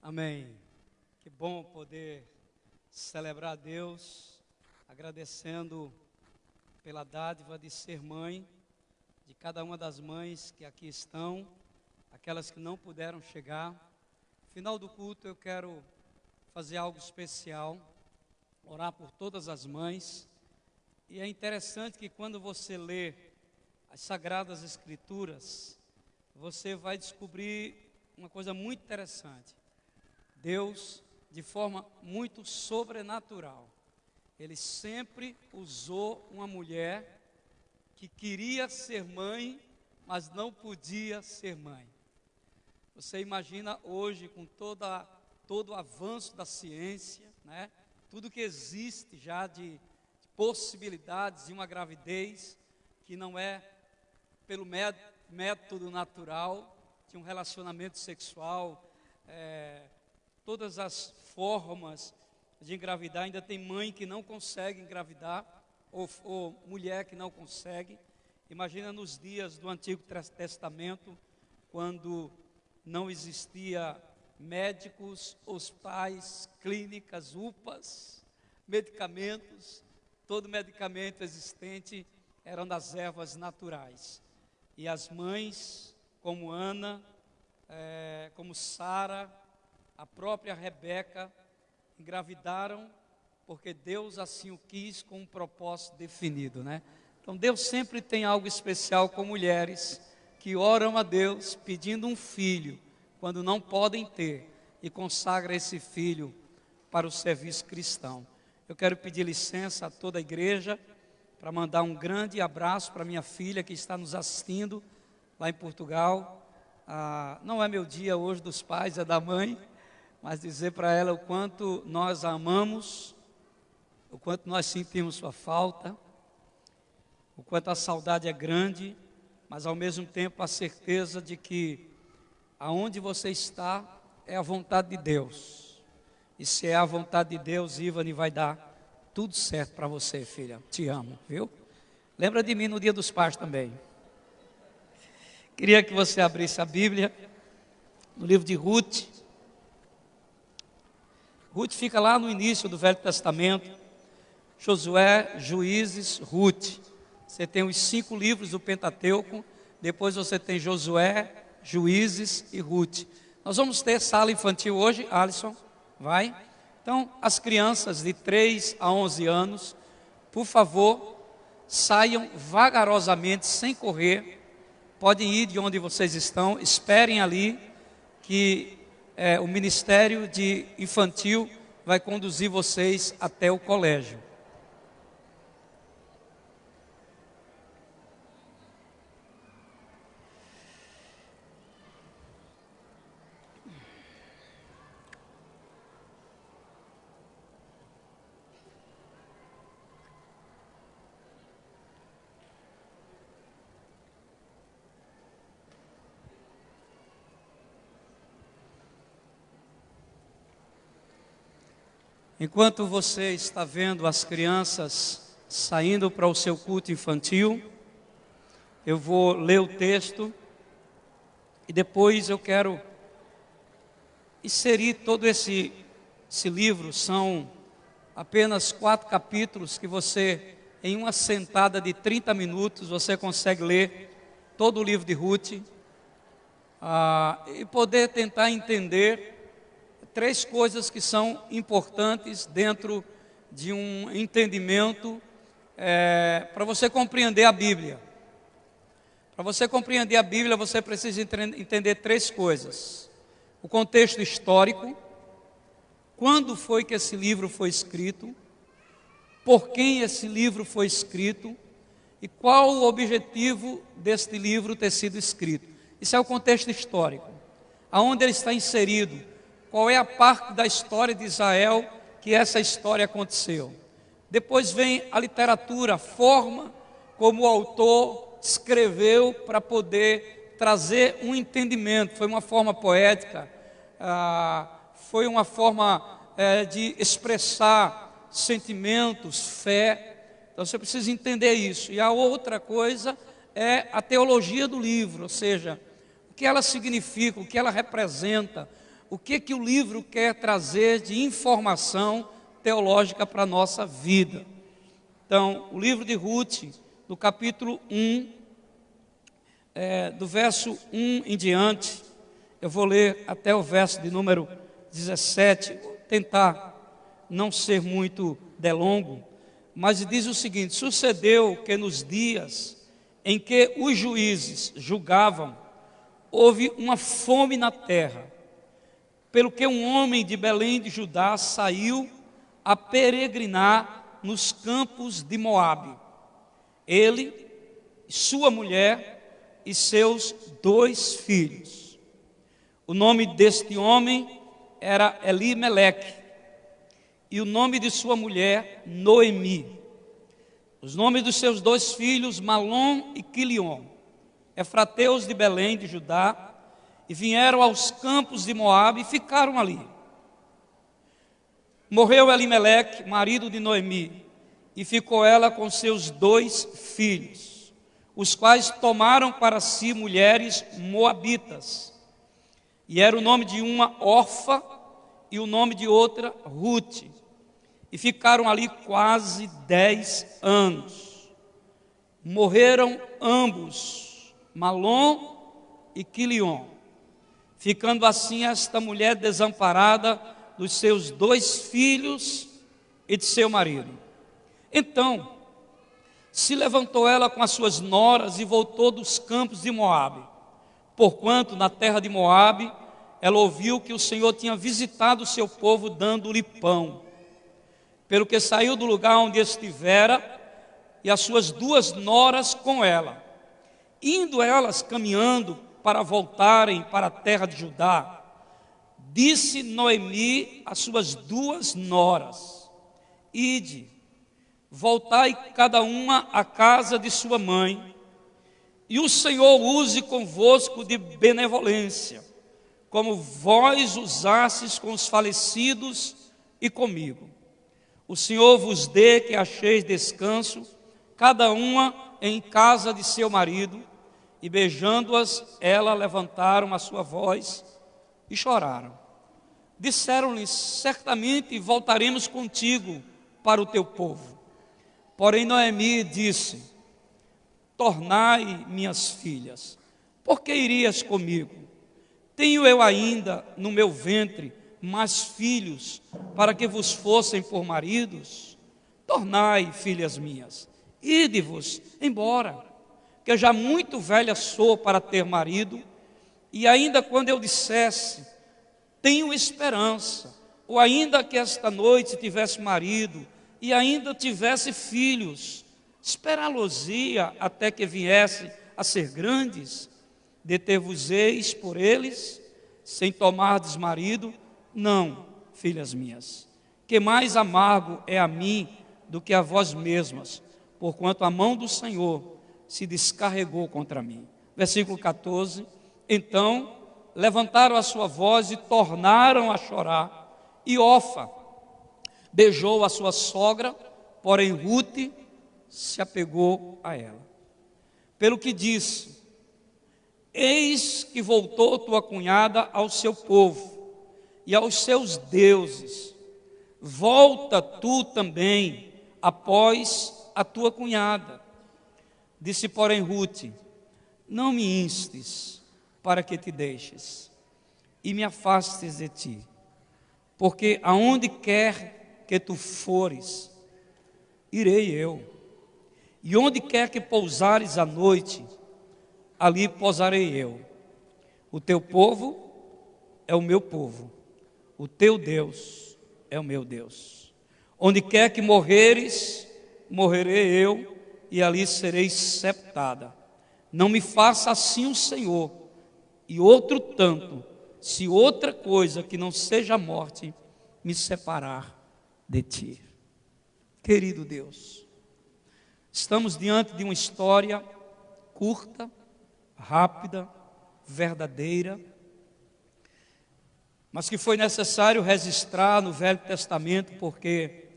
Amém. Que bom poder celebrar a Deus, agradecendo pela dádiva de ser mãe, de cada uma das mães que aqui estão, aquelas que não puderam chegar. No final do culto eu quero fazer algo especial, orar por todas as mães. E é interessante que quando você lê as Sagradas Escrituras, você vai descobrir uma coisa muito interessante. Deus, de forma muito sobrenatural, Ele sempre usou uma mulher que queria ser mãe, mas não podia ser mãe. Você imagina hoje, com todo o avanço da ciência, né? Tudo que existe já de possibilidades de uma gravidez, que não é pelo método natural, de um relacionamento sexual, todas as formas de engravidar. Ainda tem mãe que não consegue engravidar, ou mulher que não consegue. Imagina nos dias do Antigo Testamento, quando não existia médicos, hospitais, clínicas, UPAs, medicamentos. Todo medicamento existente eram das ervas naturais. E as mães, como Ana, como Sara, a própria Rebeca, engravidaram porque Deus assim o quis, com um propósito definido, né? Então Deus sempre tem algo especial com mulheres que oram a Deus pedindo um filho, quando não podem ter, e consagra esse filho para o serviço cristão. Eu quero pedir licença a toda a igreja para mandar um grande abraço para minha filha que está nos assistindo lá em Portugal. Não é meu dia hoje dos pais, é da mãe, mas dizer para ela o quanto nós a amamos, o quanto nós sentimos sua falta, o quanto a saudade é grande, mas ao mesmo tempo a certeza de que aonde você está é a vontade de Deus. E se é a vontade de Deus, Ivani, vai dar tudo certo para você, filha. Te amo, viu? Lembra de mim no dia dos pais também. Queria que você abrisse a Bíblia no livro de Ruth. Ruth fica lá no início do Velho Testamento. Josué, Juízes, Ruth. Você tem os 5 livros do Pentateuco. Depois você tem Josué, Juízes e Ruth. Nós vamos ter sala infantil hoje, Alisson, vai? Então, as crianças de 3 a 11 anos, por favor, saiam vagarosamente, sem correr. Podem ir de onde vocês estão, esperem ali, que o Ministério de Infantil vai conduzir vocês até o colégio. Enquanto você está vendo as crianças saindo para o seu culto infantil, eu vou ler o texto e depois eu quero inserir todo esse livro. São apenas 4 capítulos que você, em uma sentada de 30 minutos, você consegue ler todo o livro de Ruth e poder tentar entender 3 coisas que são importantes dentro de um entendimento para você compreender a Bíblia. Para você compreender a Bíblia, você precisa entender 3 coisas: o contexto histórico, quando foi que esse livro foi escrito, por quem esse livro foi escrito e qual o objetivo deste livro ter sido escrito. Isso é o contexto histórico, aonde ele está inserido. Qual é a parte da história de Israel que essa história aconteceu? Depois vem a literatura, a forma como o autor escreveu para poder trazer um entendimento. Foi uma forma poética, foi uma forma de expressar sentimentos, fé. Então você precisa entender isso. E a outra coisa é a teologia do livro, ou seja, o que ela significa, o que ela representa. o que o livro quer trazer de informação teológica para a nossa vida. Então, o livro de Ruth, do capítulo 1, do verso 1 em diante, eu vou ler até o verso de número 17, vou tentar não ser muito delongo, mas diz o seguinte: sucedeu que nos dias em que os juízes julgavam, houve uma fome na terra, pelo que um homem de Belém de Judá saiu a peregrinar nos campos de Moabe. Ele, sua mulher e seus 2 filhos. O nome deste homem era Elimeleque, e o nome de sua mulher, Noemi. Os nomes dos seus 2 filhos, Malom e Quilion, efrateus de Belém de Judá, e vieram aos campos de Moabe e ficaram ali. Morreu Elimeleque, marido de Noemi, e ficou ela com seus 2 filhos, os quais tomaram para si mulheres moabitas. E era o nome de uma Orfa e o nome de outra Ruth. E ficaram ali quase 10 anos. Morreram ambos, Malom e Quilion, ficando assim esta mulher desamparada dos seus 2 filhos e de seu marido. Então, se levantou ela com as suas noras e voltou dos campos de Moabe, porquanto na terra de Moabe ela ouviu que o Senhor tinha visitado o seu povo dando-lhe pão. Pelo que saiu do lugar onde estivera, e as suas 2 noras com ela, indo elas caminhando para voltarem para a terra de Judá, disse Noemi às suas 2 noras: ide, voltai cada uma à casa de sua mãe, e o Senhor use convosco de benevolência, como vós usastes com os falecidos e comigo. O Senhor vos dê que acheis descanso, cada uma em casa de seu marido. E beijando-as, elas levantaram a sua voz e choraram. Disseram-lhe: certamente voltaremos contigo para o teu povo. Porém Noemi disse: tornai, minhas filhas, por que irias comigo? Tenho eu ainda no meu ventre mais filhos, para que vos fossem por maridos? Tornai, filhas minhas, ide-vos embora, que eu já muito velha sou para ter marido. E ainda quando eu dissesse, tenho esperança, ou ainda que esta noite tivesse marido, e ainda tivesse filhos, esperá-los-ia até que viesse a ser grandes? Deter-vos-eis por eles, sem tomardes marido? Não, filhas minhas, que mais amargo é a mim do que a vós mesmas, porquanto a mão do Senhor se descarregou contra mim. Versículo 14. Então levantaram a sua voz e tornaram a chorar, e Orfa beijou a sua sogra, porém Ruth se apegou a ela. Pelo que disse: eis que voltou tua cunhada ao seu povo e aos seus deuses, volta tu também após a tua cunhada. Disse, porém, Ruth: não me instes para que te deixes e me afastes de ti, porque aonde quer que tu fores, irei eu, e onde quer que pousares à noite, ali pousarei eu. O teu povo é o meu povo, o teu Deus é o meu Deus. Onde quer que morreres, morrerei eu, e ali serei sepultada. Não me faça assim o Senhor, e outro tanto, se outra coisa que não seja a morte me separar de ti. Querido Deus, estamos diante de uma história curta, rápida, verdadeira, mas que foi necessário registrar no Velho Testamento, porque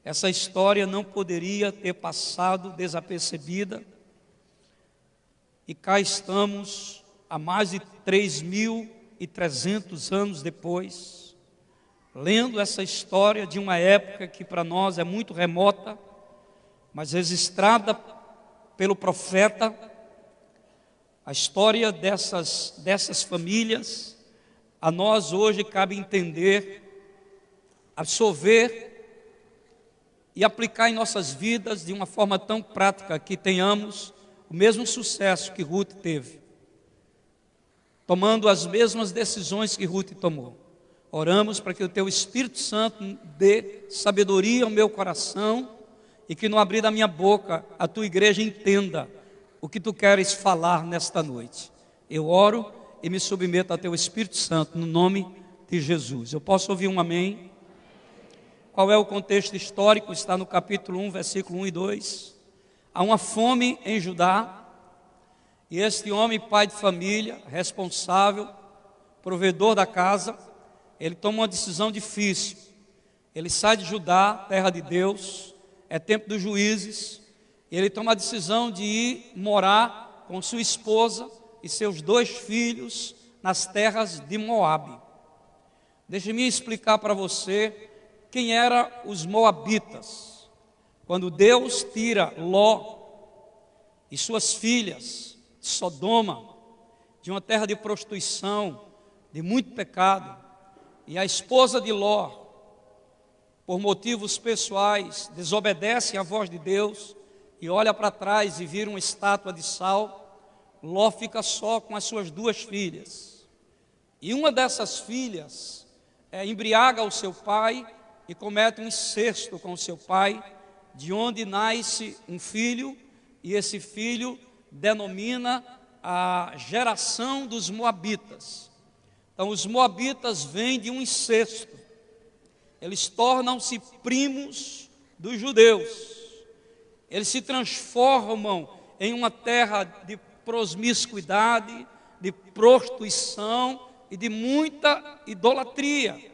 essa história não poderia ter passado desapercebida. E cá estamos, há mais de 3.000 1.300 anos depois, lendo essa história de uma época que para nós é muito remota, mas registrada pelo profeta, a história dessas famílias, a nós hoje cabe entender, absorver e aplicar em nossas vidas de uma forma tão prática que tenhamos o mesmo sucesso que Ruth teve, tomando as mesmas decisões que Ruth tomou. Oramos para que o Teu Espírito Santo dê sabedoria ao meu coração e que no abrir da minha boca a Tua igreja entenda o que Tu queres falar nesta noite. Eu oro e me submeto ao Teu Espírito Santo no nome de Jesus. Eu posso ouvir um amém? Qual é o contexto histórico? Está no capítulo 1, versículo 1 e 2. Há uma fome em Judá, e este homem, pai de família, responsável, provedor da casa, ele toma uma decisão difícil. Ele sai de Judá, terra de Deus, é tempo dos juízes, e ele toma a decisão de ir morar com sua esposa e seus 2 filhos nas terras de Moabe. Deixe-me explicar para você quem eram os moabitas. Quando Deus tira Ló e suas filhas de Sodoma, de uma terra de prostituição, de muito pecado, e a esposa de Ló, por motivos pessoais, desobedece à voz de Deus e olha para trás e vira uma estátua de sal, Ló fica só com as suas 2 filhas. E uma dessas filhas embriaga o seu pai e comete um incesto com o seu pai, de onde nasce um filho, e esse filho denomina a geração dos moabitas. Então os moabitas vêm de um incesto, eles tornam-se primos dos judeus, eles se transformam em uma terra de promiscuidade, de prostituição e de muita idolatria.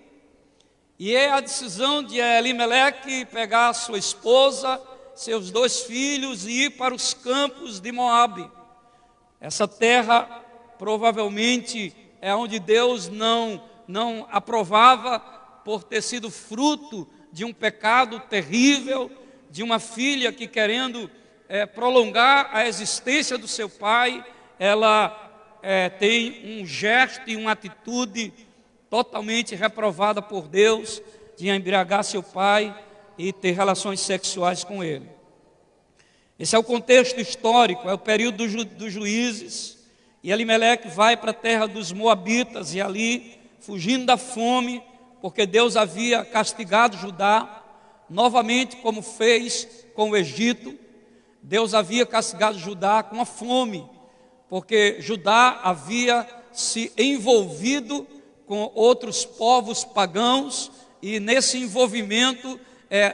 E é a decisão de Elimeleque pegar a sua esposa, seus 2 filhos e ir para os campos de Moabe. Essa terra provavelmente é onde Deus não aprovava por ter sido fruto de um pecado terrível, de uma filha que querendo prolongar a existência do seu pai, ela tem um gesto e uma atitude totalmente reprovada por Deus, de embriagar seu pai e ter relações sexuais com ele. Esse é o contexto histórico, é o período dos juízes, e Elimeleque vai para a terra dos moabitas, e ali, fugindo da fome, porque Deus havia castigado Judá, novamente como fez com o Egito, Deus havia castigado Judá com a fome, porque Judá havia se envolvido com outros povos pagãos, e nesse envolvimento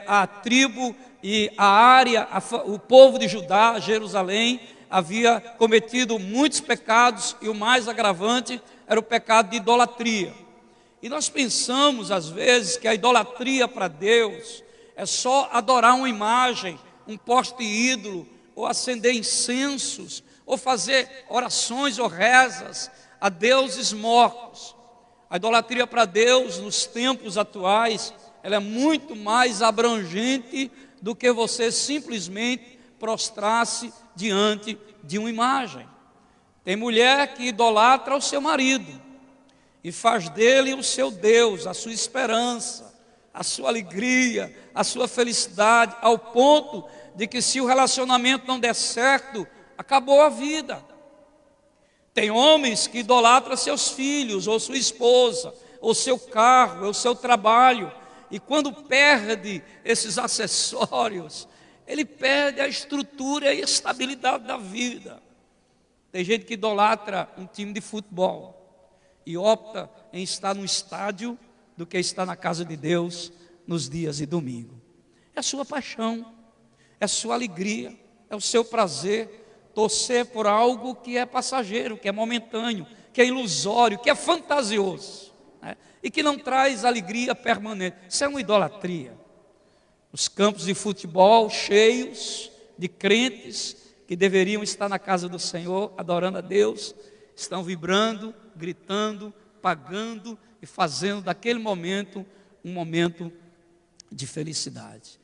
a tribo e a área, o povo de Judá, Jerusalém, havia cometido muitos pecados, e o mais agravante era o pecado de idolatria. E nós pensamos às vezes que a idolatria para Deus é só adorar uma imagem, um poste ídolo, ou acender incensos, ou fazer orações ou rezas a deuses mortos. A idolatria para Deus, nos tempos atuais, ela é muito mais abrangente do que você simplesmente prostrar-se diante de uma imagem. Tem mulher que idolatra o seu marido e faz dele o seu Deus, a sua esperança, a sua alegria, a sua felicidade, ao ponto de que se o relacionamento não der certo, acabou a vida. Tem homens que idolatram seus filhos, ou sua esposa, ou seu carro, ou seu trabalho, e quando perde esses acessórios, ele perde a estrutura e a estabilidade da vida. Tem gente que idolatra um time de futebol e opta em estar no estádio do que estar na casa de Deus nos dias de domingo. É a sua paixão, é a sua alegria, é o seu prazer torcer por algo que é passageiro, que é momentâneo, que é ilusório, que é fantasioso, né? E que não traz alegria permanente. Isso é uma idolatria. Os campos de futebol cheios de crentes que deveriam estar na casa do Senhor, adorando a Deus, estão vibrando, gritando, propagando e fazendo daquele momento um momento de felicidade.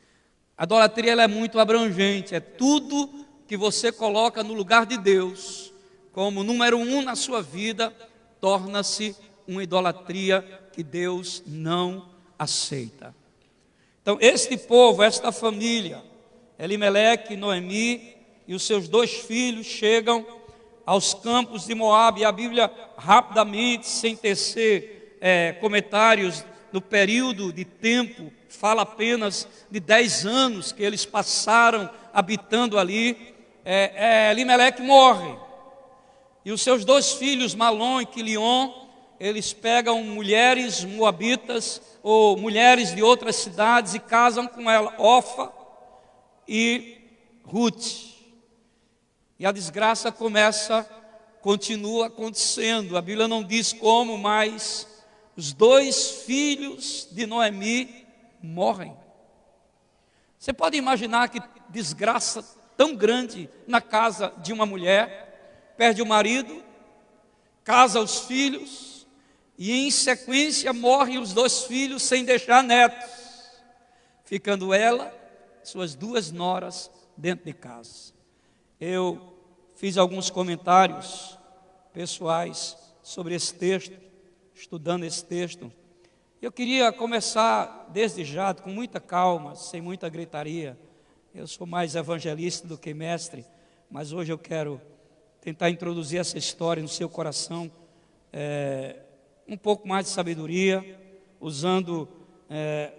A idolatria ela é muito abrangente, é tudo que você coloca no lugar de Deus, como número 1 na sua vida, torna-se uma idolatria que Deus não aceita. Então, este povo, esta família, Elimeleque, Noemi e os seus 2 filhos chegam aos campos de Moabe, e a Bíblia rapidamente, sem tecer comentários no período de tempo, fala apenas de 10 anos que eles passaram habitando ali. Elimeleque morre, e os seus 2 filhos, Malom e Quilion, eles pegam mulheres moabitas ou mulheres de outras cidades e casam com ela, Orfa e Ruth. E a desgraça continua acontecendo. A Bíblia não diz como, mas os 2 filhos de Noemi morrem. Você pode imaginar que desgraça tão grande na casa de uma mulher, perde o marido, casa os filhos, e em sequência morrem os 2 filhos sem deixar netos, ficando ela, suas 2 noras dentro de casa. Eu fiz alguns comentários pessoais sobre esse texto, estudando esse texto. Eu queria começar desde já, com muita calma, sem muita gritaria. Eu sou mais evangelista do que mestre, mas hoje eu quero tentar introduzir essa história no seu coração, um pouco mais de sabedoria, usando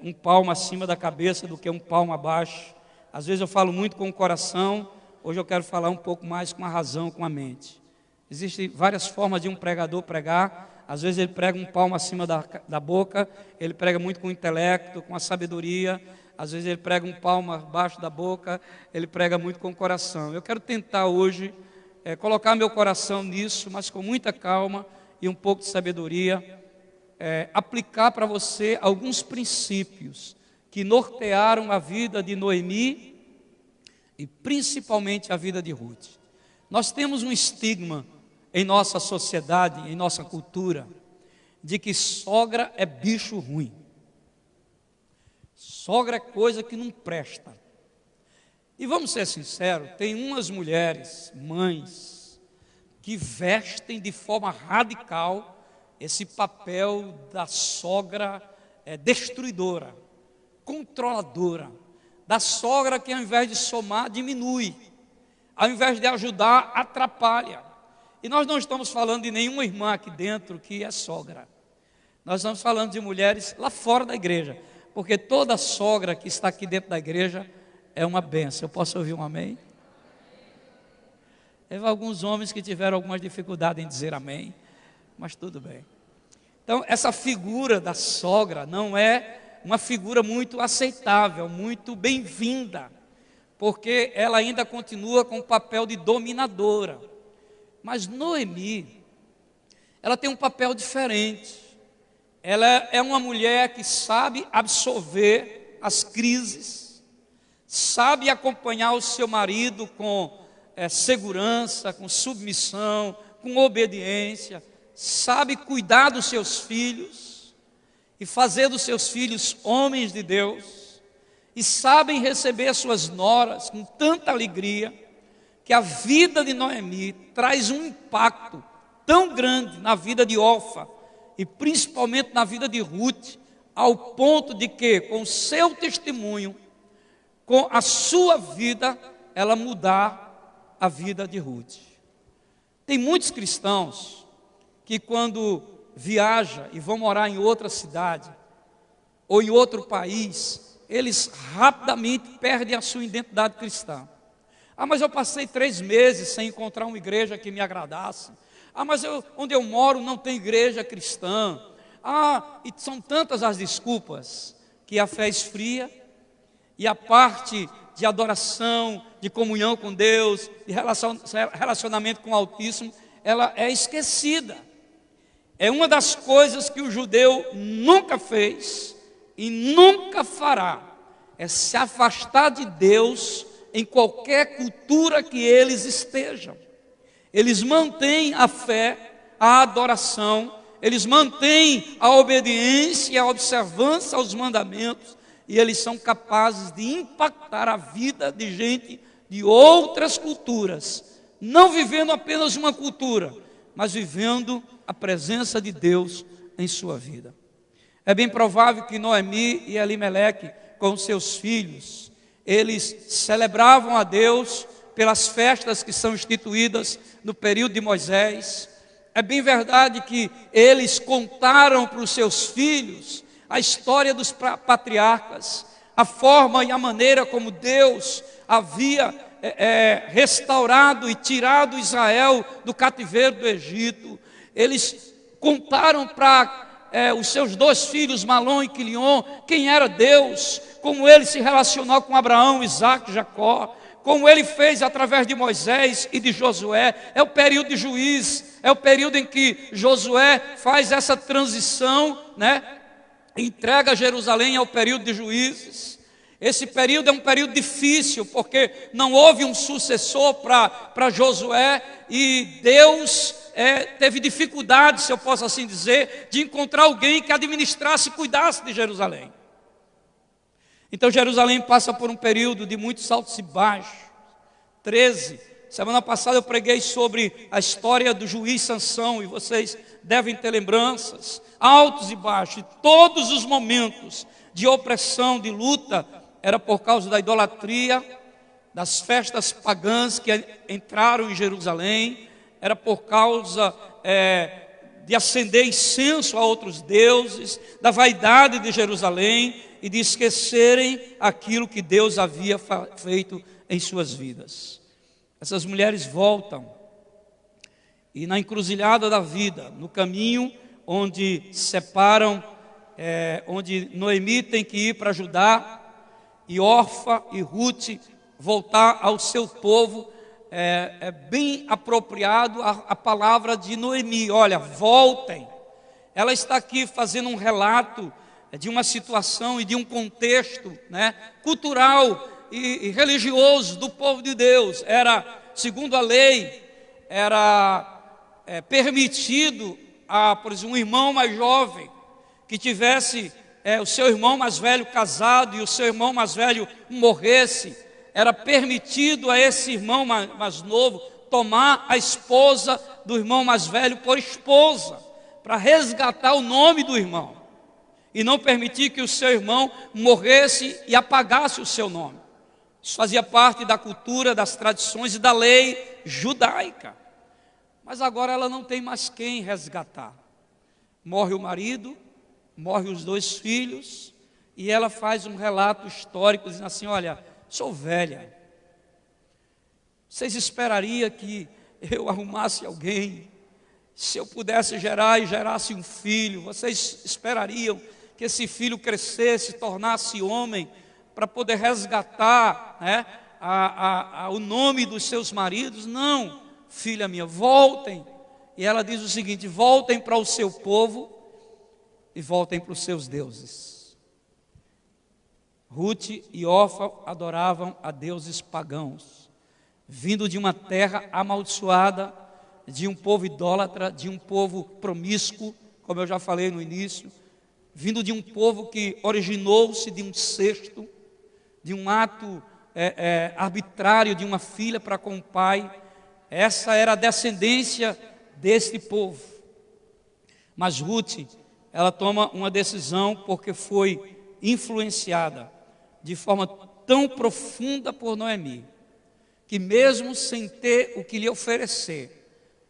um palmo acima da cabeça do que um palmo abaixo. Às vezes eu falo muito com o coração, hoje eu quero falar um pouco mais com a razão, com a mente. Existem várias formas de um pregador pregar. Às vezes ele prega um palmo acima da boca, ele prega muito com o intelecto, com a sabedoria. Às vezes ele prega um palmo abaixo da boca, ele prega muito com o coração. Eu quero tentar hoje colocar meu coração nisso, mas com muita calma e um pouco de sabedoria, aplicar para você alguns princípios que nortearam a vida de Noemi e principalmente a vida de Ruth. Nós temos um estigma em nossa sociedade, em nossa cultura, de que sogra é bicho ruim. Sogra é coisa que não presta. E vamos ser sinceros, tem umas mulheres, mães, que vestem de forma radical esse papel da sogra destruidora, controladora, da sogra que ao invés de somar, diminui, ao invés de ajudar, atrapalha. E nós não estamos falando de nenhuma irmã aqui dentro que é sogra. Nós estamos falando de mulheres lá fora da igreja, porque toda sogra que está aqui dentro da igreja é uma bênção. Eu posso ouvir um amém? Teve alguns homens que tiveram algumas dificuldades em dizer amém, mas tudo bem. Então, essa figura da sogra não é uma figura muito aceitável, muito bem-vinda, porque ela ainda continua com o papel de dominadora. Mas Noemi, ela tem um papel diferente. Ela é uma mulher que sabe absorver as crises, sabe acompanhar o seu marido com segurança, com submissão, com obediência, sabe cuidar dos seus filhos e fazer dos seus filhos homens de Deus, e sabem receber suas noras com tanta alegria, que a vida de Noemi traz um impacto tão grande na vida de Orfa e principalmente na vida de Ruth, ao ponto de que, com o seu testemunho, com a sua vida, ela mudar a vida de Ruth. Tem muitos cristãos que quando viajam e vão morar em outra cidade ou em outro país, eles rapidamente perdem a sua identidade cristã. Mas eu passei 3 meses sem encontrar uma igreja que me agradasse. Mas onde eu moro não tem igreja cristã. E são tantas as desculpas que a fé esfria e a parte de adoração, de comunhão com Deus, de relacionamento com o Altíssimo, ela é esquecida. É uma das coisas que o judeu nunca fez e nunca fará, é se afastar de Deus em qualquer cultura que eles estejam. Eles mantêm a fé, a adoração eles mantêm a obediência e a observância aos mandamentos, e eles são capazes de impactar a vida de gente de outras culturas, não vivendo apenas uma cultura, mas vivendo a presença de Deus em sua vida. É bem provável que Noemi e Elimeleque, com seus filhos, eles celebravam a Deus pelas festas que são instituídas no período de Moisés. É bem verdade que eles contaram para os seus filhos a história dos patriarcas, a forma e a maneira como Deus havia restaurado e tirado Israel do cativeiro do Egito. Eles contaram para os seus dois filhos, Malom e Quilion, quem era Deus, como ele se relacionou com Abraão, Isaac e Jacó, como ele fez através de Moisés e de Josué. É o período de Juízes, é o período em que Josué faz essa transição, entrega Jerusalém ao período de Juízes. Esse período é um período difícil, porque não houve um sucessor para Josué, e Deus teve dificuldade, se eu posso assim dizer, de encontrar alguém que administrasse e cuidasse de Jerusalém. Então Jerusalém passa por um período de muitos altos e baixos. 13, semana passada eu preguei sobre a história do juiz Sansão, e vocês devem ter lembranças, altos e baixos. E todos os momentos de opressão, de luta, era por causa da idolatria, das festas pagãs que entraram em Jerusalém, era por causa de acender incenso a outros deuses, da vaidade de Jerusalém e de esquecerem aquilo que Deus havia feito em suas vidas. Essas mulheres voltam, e na encruzilhada da vida, no caminho onde separam, onde Noemi tem que ir para Judá, e Orfa e Ruth voltar ao seu povo, é bem apropriado a palavra de Noemi: olha, voltem. Ela está aqui fazendo um relato de uma situação e de um contexto cultural e religioso do povo de Deus. Era, segundo a lei, era permitido por exemplo, um irmão mais jovem que tivesse o seu irmão mais velho casado e o seu irmão mais velho morresse, era permitido a esse irmão mais novo tomar a esposa do irmão mais velho por esposa, para resgatar o nome do irmão, e não permitir que o seu irmão morresse e apagasse o seu nome. Isso fazia parte da cultura, das tradições e da lei judaica. Mas agora ela não tem mais quem resgatar. Morre o marido, morre os dois filhos, e ela faz um relato histórico, dizendo assim: olha, sou velha, vocês esperariam que eu arrumasse alguém, se eu pudesse gerar e gerasse um filho, vocês esperariam que esse filho crescesse, tornasse homem, para poder resgatar o nome dos seus maridos? Não, filha minha, voltem. E ela diz o seguinte: voltem para o seu povo e voltem para os seus deuses. Ruth e Orfa adoravam a deuses pagãos, vindo de uma terra amaldiçoada, de um povo idólatra, de um povo promíscuo, como eu já falei no início, vindo de um povo que originou-se de um incesto, de um ato arbitrário de uma filha para com o pai. Essa era a descendência desse povo. Mas Ruth, ela toma uma decisão porque foi influenciada de forma tão profunda por Noemi, que mesmo sem ter o que lhe oferecer,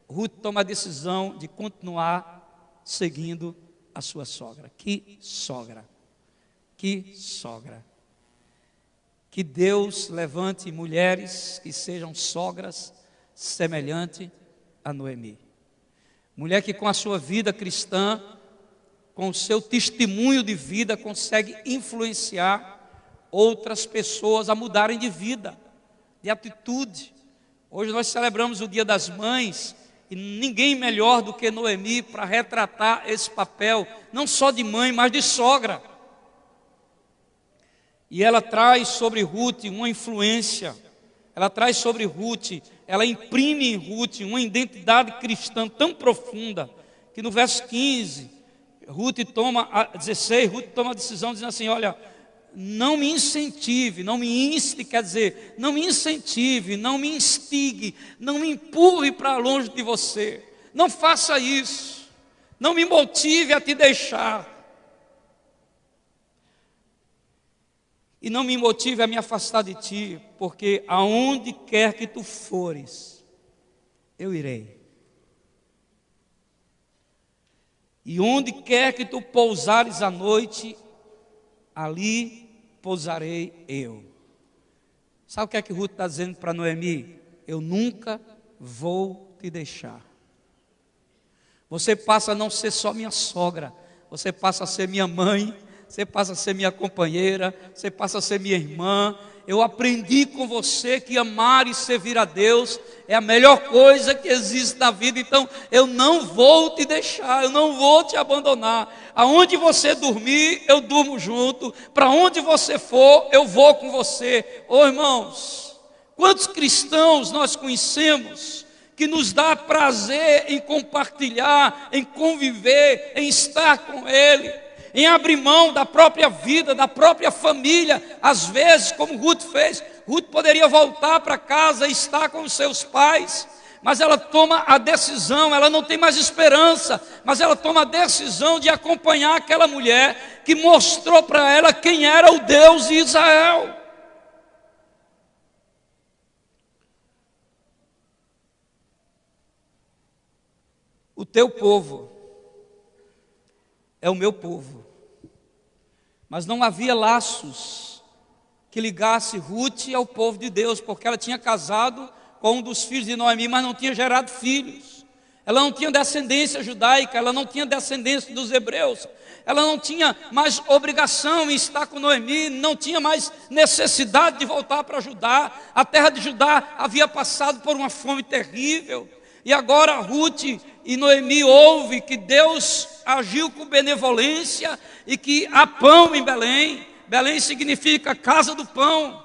Ruth toma a decisão de continuar seguindo a sua sogra. Que sogra! Que sogra! Que Deus levante mulheres que sejam sogras semelhante a Noemi. Mulher que com a sua vida cristã, com o seu testemunho de vida, consegue influenciar outras pessoas a mudarem de vida, de atitude. Hoje nós celebramos o Dia das Mães, e ninguém melhor do que Noemi para retratar esse papel, não só de mãe, mas de sogra. E ela traz sobre Ruth uma influência, ela traz sobre Ruth, ela imprime em Ruth uma identidade cristã tão profunda, que no verso 15, Ruth toma a decisão dizendo assim: olha, não me incentive, não me inste, quer dizer, não me incentive, não me instigue, não me empurre para longe de você, não faça isso, não me motive a te deixar, e não me motive a me afastar de ti, porque aonde quer que tu fores, eu irei. E onde quer que tu pousares à noite, ali pousarei eu. Sabe o que é que Ruth está dizendo para Noemi? Eu nunca vou te deixar. Você passa a não ser só minha sogra, você passa a ser minha mãe, você passa a ser minha companheira, você passa a ser minha irmã. Eu aprendi com você que amar e servir a Deus é a melhor coisa que existe na vida. Então eu não vou te deixar, eu não vou te abandonar. Aonde você dormir, eu durmo junto. Para onde você for, eu vou com você. Ô irmãos, quantos cristãos nós conhecemos que nos dá prazer em compartilhar, em conviver, em estar com Ele, em abrir mão da própria vida, da própria família, às vezes, como Ruth fez. Ruth poderia voltar para casa e estar com os seus pais, mas ela toma a decisão, ela não tem mais esperança, mas ela toma a decisão de acompanhar aquela mulher que mostrou para ela quem era o Deus de Israel. O teu povo é o meu povo. Mas não havia laços que ligasse Ruth ao povo de Deus, porque ela tinha casado com um dos filhos de Noemi, mas não tinha gerado filhos. Ela não tinha descendência judaica, ela não tinha descendência dos hebreus. Ela não tinha mais obrigação em estar com Noemi, não tinha mais necessidade de voltar para Judá. A terra de Judá havia passado por uma fome terrível. E agora Ruth e Noemi ouvem que Deus agiu com benevolência e que há pão em Belém. Belém significa casa do pão.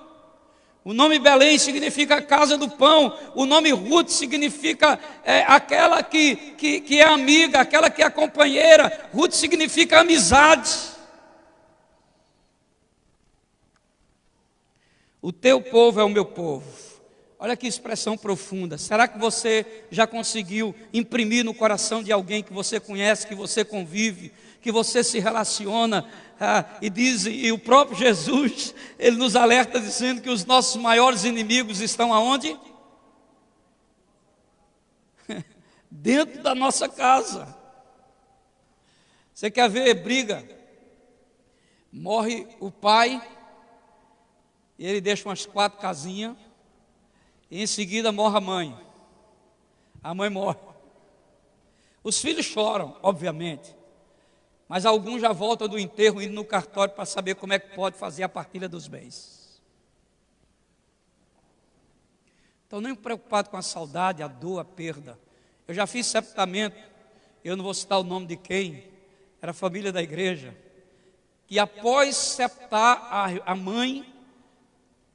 O nome Belém significa casa do pão. O nome Ruth significa aquela que é amiga, aquela que é companheira. Ruth significa amizade. O teu povo é o meu povo. Olha que expressão profunda. Será que você já conseguiu imprimir no coração de alguém que você conhece, que você convive, que você se relaciona? E o próprio Jesus, ele nos alerta dizendo que os nossos maiores inimigos estão aonde? Dentro da nossa casa. Você quer ver briga? Morre o pai, e ele deixa umas 4 casinhas. E em seguida morre a mãe. A mãe morre. Os filhos choram, obviamente. Mas alguns já voltam do enterro indo no cartório para saber como é que pode fazer a partilha dos bens. Estão nem preocupados com a saudade, a dor, a perda. Eu já fiz sepultamento, eu não vou citar o nome de quem, era a família da igreja, que após sepultar a mãe,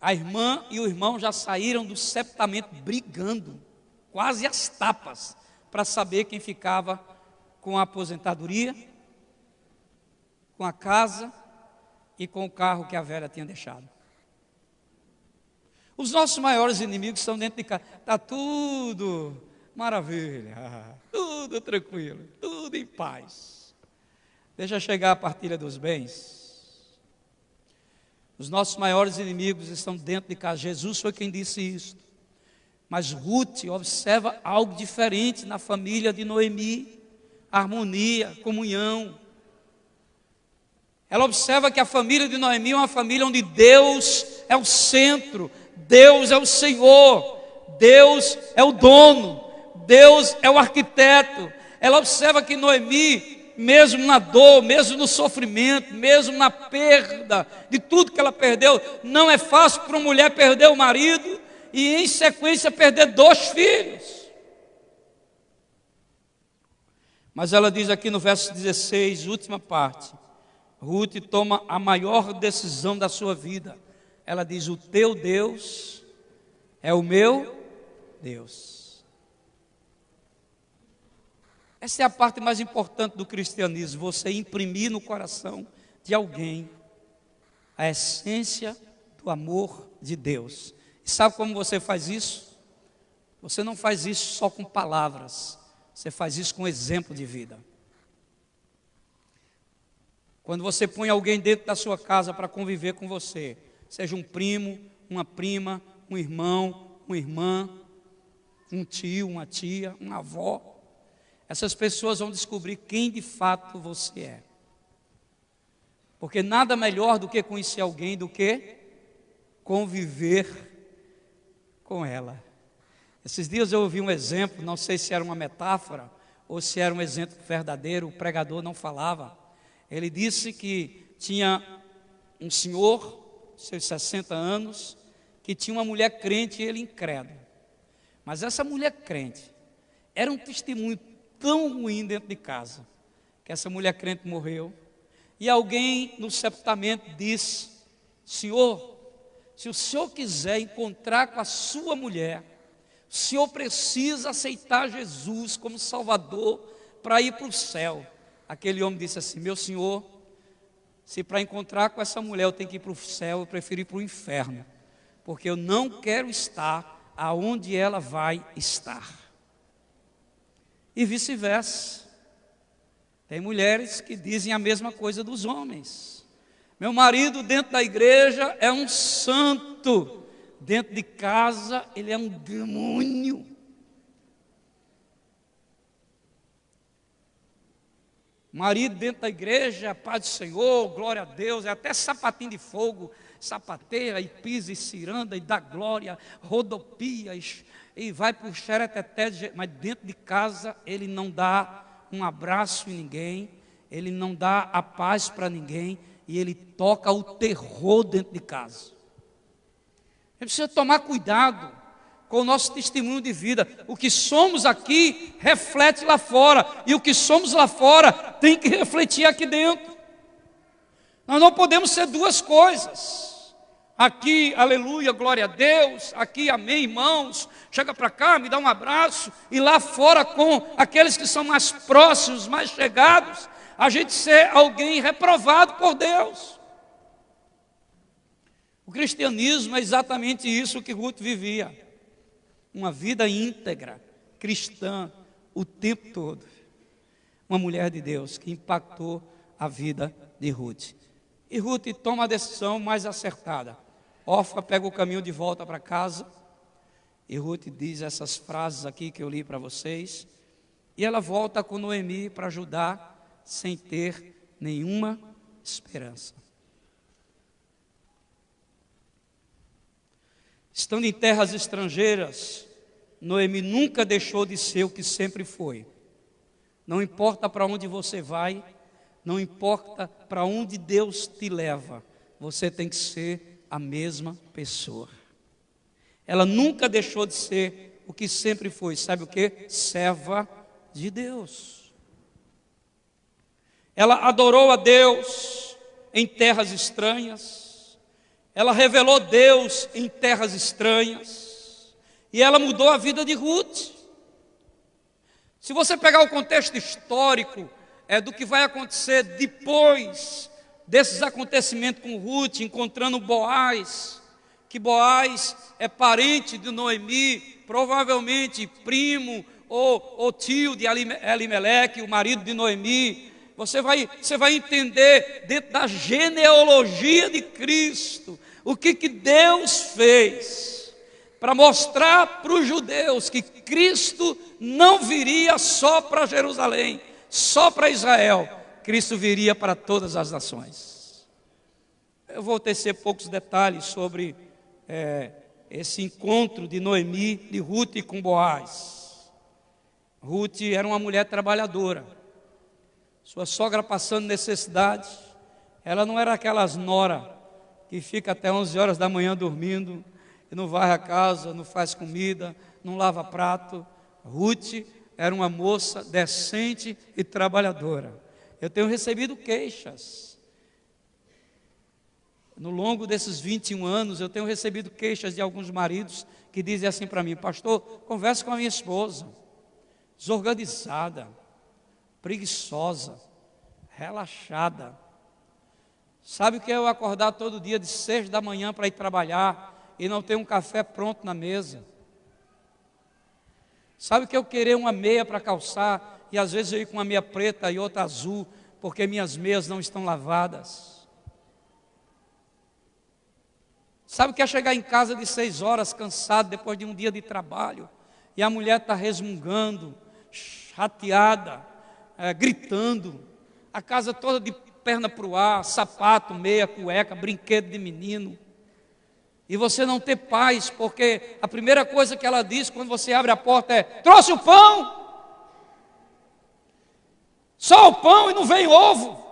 a irmã e o irmão já saíram do sepultamento brigando, quase às tapas, para saber quem ficava com a aposentadoria, com a casa e com o carro que a velha tinha deixado. Os nossos maiores inimigos estão dentro de casa. Está tudo maravilha, tudo tranquilo, tudo em paz. Deixa chegar a partilha dos bens. Os nossos maiores inimigos estão dentro de casa. Jesus foi quem disse isso. Mas Ruth observa algo diferente na família de Noemi. Harmonia, comunhão. Ela observa que a família de Noemi é uma família onde Deus é o centro. Deus é o Senhor. Deus é o dono. Deus é o arquiteto. Ela observa que Noemi, mesmo na dor, mesmo no sofrimento, mesmo na perda de tudo que ela perdeu, não é fácil para uma mulher perder o marido e em sequência perder 2 filhos. Mas ela diz aqui no verso 16, última parte, Ruth toma a maior decisão da sua vida. Ela diz: o teu Deus é o meu Deus. Essa é a parte mais importante do cristianismo, você imprimir no coração de alguém a essência do amor de Deus. E sabe como você faz isso? Você não faz isso só com palavras, você faz isso com exemplo de vida. Quando você põe alguém dentro da sua casa para conviver com você, seja um primo, uma prima, um irmão, uma irmã, um tio, uma tia, uma avó, essas pessoas vão descobrir quem de fato você é. Porque nada melhor do que conhecer alguém do que conviver com ela. Esses dias eu ouvi um exemplo, não sei se era uma metáfora ou se era um exemplo verdadeiro, o pregador não falava. Ele disse que tinha um senhor, seus 60 anos, que tinha uma mulher crente e ele incrédulo. Mas essa mulher crente era um testemunho tão ruim dentro de casa, que essa mulher crente morreu, e alguém no sepultamento disse: Senhor, se o senhor quiser encontrar com a sua mulher, o senhor precisa aceitar Jesus como Salvador para ir para o céu. Aquele homem disse assim: meu senhor, se para encontrar com essa mulher eu tenho que ir para o céu, eu prefiro ir para o inferno, porque eu não quero estar aonde ela vai estar. E vice-versa. Tem mulheres que dizem a mesma coisa dos homens. Meu marido dentro da igreja é um santo, dentro de casa ele é um demônio. Marido dentro da igreja, paz do Senhor, glória a Deus, é até sapatinho de fogo, sapateia e pisa e ciranda e dá glória, rodopia e vai para o xereteté, mas dentro de casa ele não dá um abraço em ninguém, ele não dá a paz para ninguém e ele toca o terror dentro de casa. A gente precisa tomar cuidado com o nosso testemunho de vida. O que somos aqui reflete lá fora, e o que somos lá fora tem que refletir aqui dentro. Nós não podemos ser duas coisas. Aqui, aleluia, glória a Deus, aqui, amém, irmãos, chega para cá, me dá um abraço, e lá fora com aqueles que são mais próximos, mais chegados, a gente ser alguém reprovado por Deus. O cristianismo é exatamente isso que Ruth vivia. Uma vida íntegra, cristã, o tempo todo. Uma mulher de Deus que impactou a vida de Ruth. E Ruth toma a decisão mais acertada. Orfa pega o caminho de volta para casa. E Ruth diz essas frases aqui que eu li para vocês. E ela volta com Noemi para ajudar, sem ter nenhuma esperança. Estando em terras estrangeiras, Noemi nunca deixou de ser o que sempre foi. Não importa para onde você vai, não importa para onde Deus te leva, você tem que ser a mesma pessoa. Ela nunca deixou de ser o que sempre foi. Sabe o que? Serva de Deus. Ela adorou a Deus em terras estranhas. Ela revelou Deus em terras estranhas. E ela mudou a vida de Ruth. Se você pegar o contexto histórico do que vai acontecer depois desses acontecimentos com Ruth, encontrando Boaz, que Boaz é parente de Noemi, provavelmente primo ou tio de Elimeleque, o marido de Noemi. Você vai entender dentro da genealogia de Cristo o que Deus fez para mostrar para os judeus que Cristo não viria só para Jerusalém, só para Israel. Cristo viria para todas as nações. Eu vou tecer poucos detalhes sobre esse encontro de Noemi, de Ruth com Boaz. Ruth era uma mulher trabalhadora. Sua sogra passando necessidade. Ela não era aquelas nora que fica até 11 horas da manhã dormindo, e não varre a casa, não faz comida, não lava prato. Ruth era uma moça decente e trabalhadora. Eu tenho recebido queixas. No longo desses 21 anos, eu tenho recebido queixas de alguns maridos que dizem assim para mim: pastor, converse com a minha esposa, desorganizada, preguiçosa, relaxada. Sabe o que é eu acordar todo dia de 6 da manhã para ir trabalhar e não ter um café pronto na mesa? Sabe o que é eu querer uma meia para calçar e às vezes eu ir com uma meia preta e outra azul porque minhas meias não estão lavadas? Sabe o que é chegar em casa de 6 horas cansado depois de um dia de trabalho e a mulher está resmungando, chateada, gritando, a casa toda de perna para o ar, sapato, meia, cueca, brinquedo de menino, e você não ter paz, porque a primeira coisa que ela diz quando você abre a porta é: trouxe o pão? Só o pão e não vem ovo.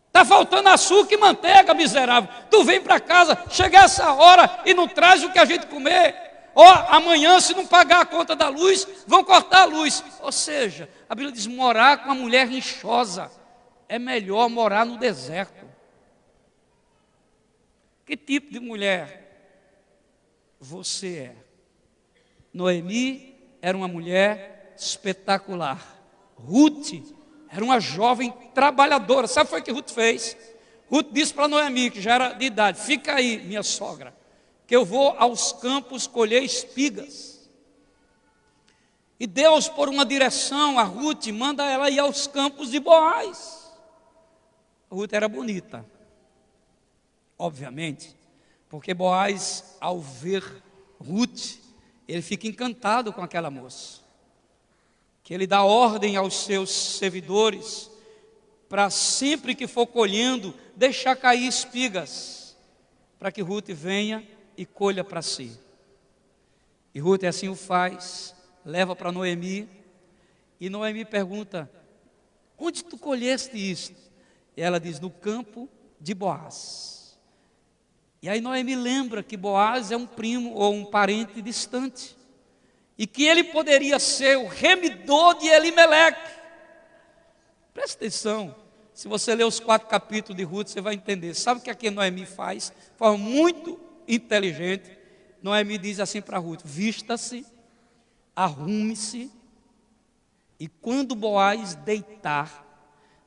Está faltando açúcar e manteiga, miserável. Tu vem para casa, chega essa hora e não traz o que a gente comer. Ou amanhã, se não pagar a conta da luz, vão cortar a luz. Ou seja, a Bíblia diz: morar com uma mulher rinchosa é melhor morar no deserto. Que tipo de mulher você é? Noemi era uma mulher espetacular. Ruth era uma jovem trabalhadora. Sabe o que foi que Ruth fez? Ruth disse para Noemi, que já era de idade: fica aí, minha sogra, que eu vou aos campos colher espigas. E Deus, por uma direção a Ruth, manda ela ir aos campos de Boaz. Ruth era bonita, obviamente, porque Boaz, ao ver Ruth, ele fica encantado com aquela moça, que ele dá ordem aos seus servidores para sempre que for colhendo, deixar cair espigas, para que Ruth venha e colha para si. E Ruth assim o faz, leva para Noemi, e Noemi pergunta: onde tu colheste isto? E ela diz: no campo de Boaz. E aí Noemi lembra que Boaz é um primo ou um parente distante, e que ele poderia ser o remidor de Elimeleque. Presta atenção, se você ler os 4 capítulos de Ruth, você vai entender. Sabe o que aqui Noemi faz? De forma muito inteligente, Noemi diz assim para Ruth: vista-se, arrume-se, e quando Boaz deitar,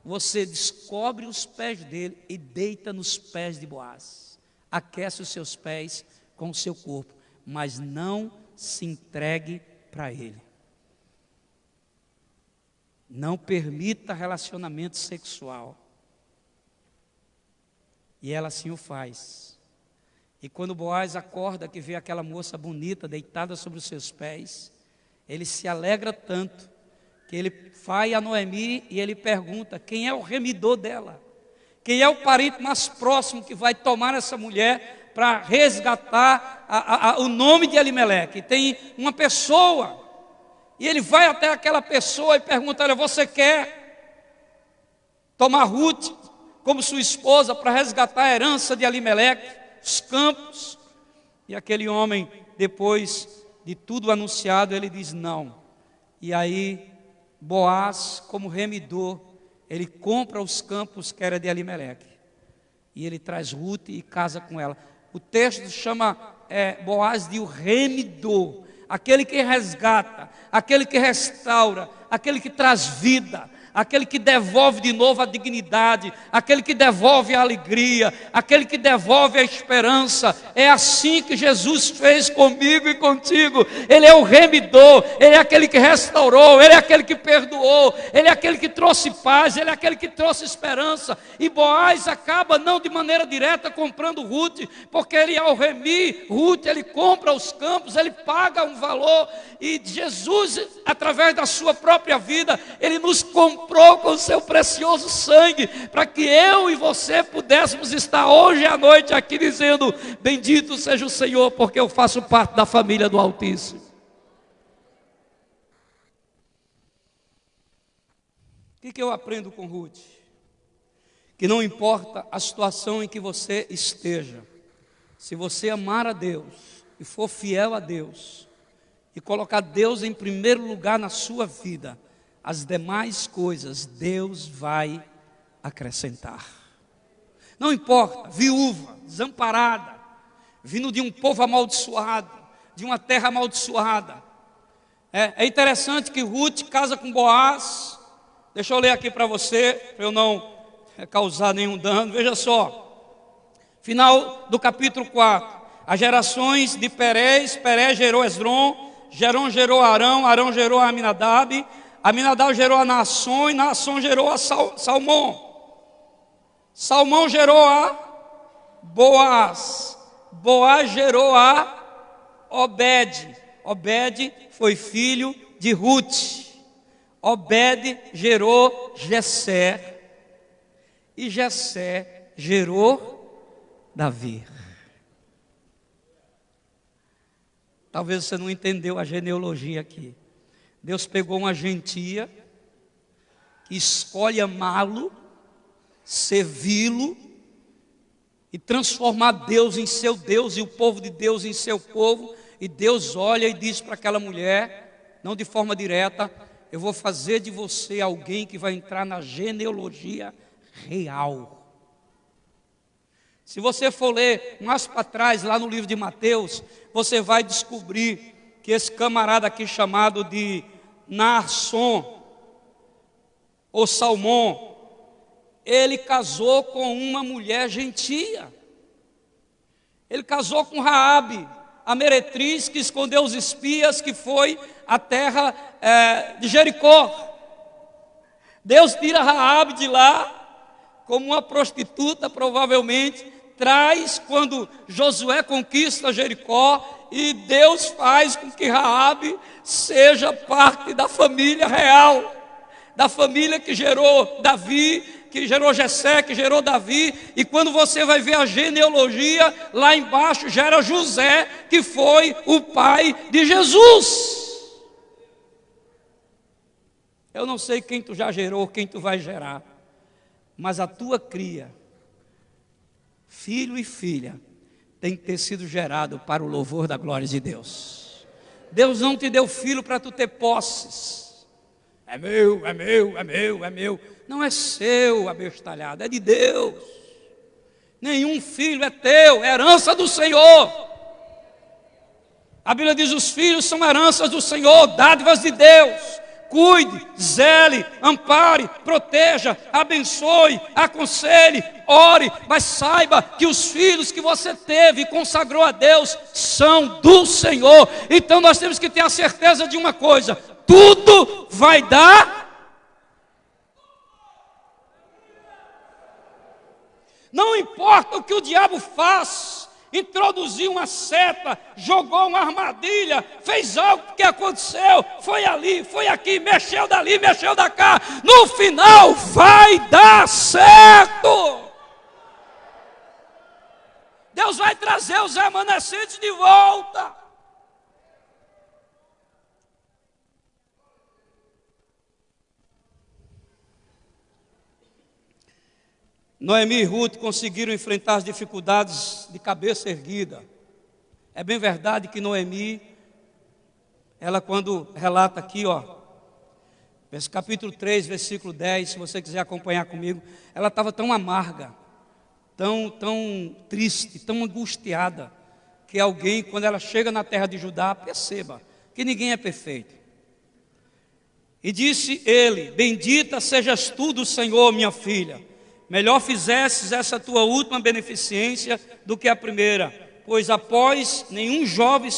você descobre os pés dele e deita nos pés de Boaz. Aquece os seus pés com o seu corpo, mas não se entregue para ele. Não permita relacionamento sexual. E ela assim o faz. E quando Boaz acorda, que vê aquela moça bonita deitada sobre os seus pés, ele se alegra tanto, que ele vai a Noemi e ele pergunta: quem é o remidor dela? Quem é o parente mais próximo que vai tomar essa mulher para resgatar o nome de Elimeleque? Tem uma pessoa, e ele vai até aquela pessoa e pergunta: olha, você quer tomar Ruth como sua esposa para resgatar a herança de Elimeleque, os campos? E aquele homem, depois de tudo anunciado, ele diz não. E aí Boaz, como remidor, ele compra os campos que era de Elimeleque, e ele traz Ruth e casa com ela. O texto chama Boaz de o remidor, aquele que resgata, aquele que restaura, aquele que traz vida, aquele que devolve de novo a dignidade, aquele que devolve a alegria, aquele que devolve a esperança. É assim que Jesus fez comigo e contigo. Ele é o remidor, Ele é aquele que restaurou, Ele é aquele que perdoou, Ele é aquele que trouxe paz, Ele é aquele que trouxe esperança. E Boaz acaba não de maneira direta comprando Ruth, porque ele ao remir Ruth, ele compra os campos, ele paga um valor, e Jesus, através da sua própria vida, ele nos comprou com o seu precioso sangue, para que eu e você pudéssemos estar hoje à noite aqui dizendo: bendito seja o Senhor, porque eu faço parte da família do Altíssimo. O que eu aprendo com Ruth? Que não importa a situação em que você esteja, se você amar a Deus e for fiel a Deus, e colocar Deus em primeiro lugar na sua vida, as demais coisas Deus vai acrescentar. Não importa, viúva, desamparada, vindo de um povo amaldiçoado, de uma terra amaldiçoada. É interessante que Ruth casa com Boaz, Deixa eu ler aqui para você, para eu não causar nenhum dano. Veja só, final do capítulo 4. As gerações de Perez, Perez gerou Esdrom, Esdrom gerou Arão, Arão gerou a Aminadab, Aminadab gerou a Naasson, e Naasson gerou a Salmão. Salmão gerou a Boaz, Boaz gerou a Obed, Obed foi filho de Ruth, Obed gerou Jessé, e Jessé gerou Davi. Talvez você não entendeu a genealogia aqui. Deus pegou uma gentia que escolhe amá-lo, servi-lo e transformar Deus em seu Deus e o povo de Deus em seu povo. E Deus olha e diz para aquela mulher, não de forma direta: eu vou fazer de você alguém que vai entrar na genealogia real. Se você for ler mais para trás, lá no livro de Mateus, você vai descobrir que esse camarada aqui chamado de Naasson, ou Salmão, ele casou com uma mulher gentia. Ele casou com Raabe, a meretriz que escondeu os espias, que foi à terra de Jericó. Deus tira Raabe de lá, como uma prostituta, provavelmente, traz quando Josué conquista Jericó, e Deus faz com que Raabe seja parte da família real, da família que gerou Davi, que gerou Jessé, que gerou Davi. E quando você vai ver a genealogia, lá embaixo gera José, que foi o pai de Jesus. Eu não sei quem tu já gerou, quem tu vai gerar, mas a tua cria, filho e filha, tem que ter sido gerado para o louvor da glória de Deus. Deus não te deu filho para tu ter posses. É meu, é meu, é meu, é meu. Não é seu, abestalhado, é de Deus. Nenhum filho é teu, é herança do Senhor. A Bíblia diz: os filhos são heranças do Senhor, dádivas de Deus. Cuide, zele, ampare, proteja, abençoe, aconselhe, ore, mas saiba que os filhos que você teve e consagrou a Deus são do Senhor. Então nós temos que ter a certeza de uma coisa: tudo vai dar. Não importa o que o diabo faz, introduziu uma seta, jogou uma armadilha, fez algo que aconteceu, foi ali, foi aqui, mexeu dali, mexeu da cá, no final vai dar certo. Deus vai trazer os remanescentes de volta. Noemi e Ruth conseguiram enfrentar as dificuldades de cabeça erguida. É bem verdade que Noemi, ela quando relata aqui, capítulo 3, versículo 10, se você quiser acompanhar comigo, ela estava tão amarga, tão triste, tão angustiada, que alguém, quando ela chega na terra de Judá, perceba que ninguém é perfeito. E disse ele: bendita sejas tu do Senhor, minha filha. Melhor fizesses essa tua última beneficência do que a primeira, pois após nenhum jovem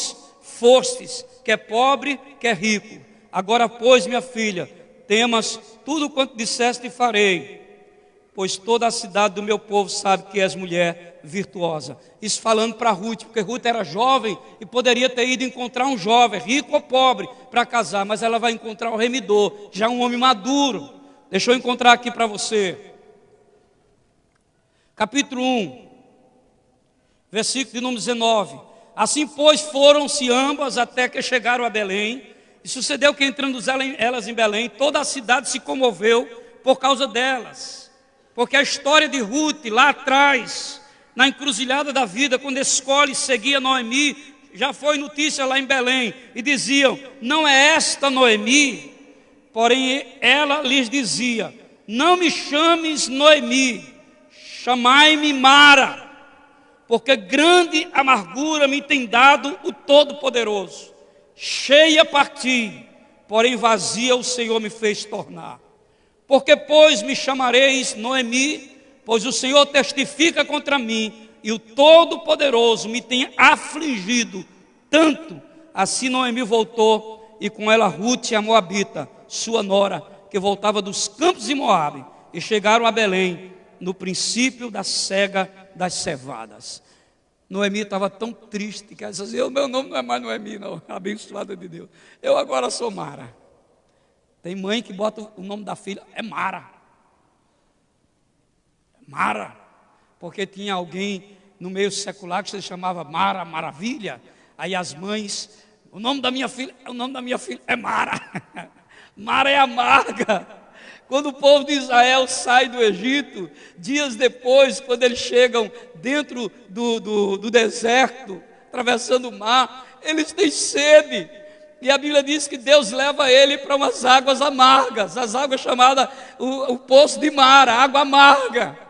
fostes, quer pobre, quer rico. Agora, pois, minha filha, temas tudo quanto disseste farei, pois toda a cidade do meu povo sabe que és mulher virtuosa. Isso falando para Ruth, porque Ruth era jovem e poderia ter ido encontrar um jovem, rico ou pobre, para casar, mas ela vai encontrar o remidor, já um homem maduro. Deixa eu encontrar aqui para você. Capítulo 1, versículo de número 19. Assim, pois, foram-se ambas até que chegaram a Belém. E sucedeu que, entrando elas em Belém, toda a cidade se comoveu por causa delas. Porque a história de Ruth, lá atrás, na encruzilhada da vida, quando escolhe seguir a Noemi, já foi notícia lá em Belém. E diziam: não é esta Noemi? Porém, ela lhes dizia: não me chames Noemi, chamai-me Mara, porque grande amargura me tem dado o Todo-Poderoso. Cheia parti, porém vazia o Senhor me fez tornar. Porque, pois, me chamareis Noemi, pois o Senhor testifica contra mim, e o Todo-Poderoso me tem afligido tanto. Assim Noemi voltou, e com ela Rute, a moabita, sua nora, que voltava dos campos de Moabe, e chegaram a Belém, no princípio da cega das cevadas. Noemi estava tão triste, que ela disse assim: o meu nome não é mais Noemi não, abençoada de Deus, eu agora sou Mara. Tem mãe que bota o nome da filha, é Mara. Mara, porque tinha alguém no meio secular que se chamava Mara, Maravilha. Aí as mães, o nome da minha filha é Mara. Mara é amarga. Quando o povo de Israel sai do Egito, dias depois, quando eles chegam dentro do deserto, atravessando o mar, eles têm sede. E a Bíblia diz que Deus leva ele para umas águas amargas, as águas chamadas o poço de Mara, água amarga.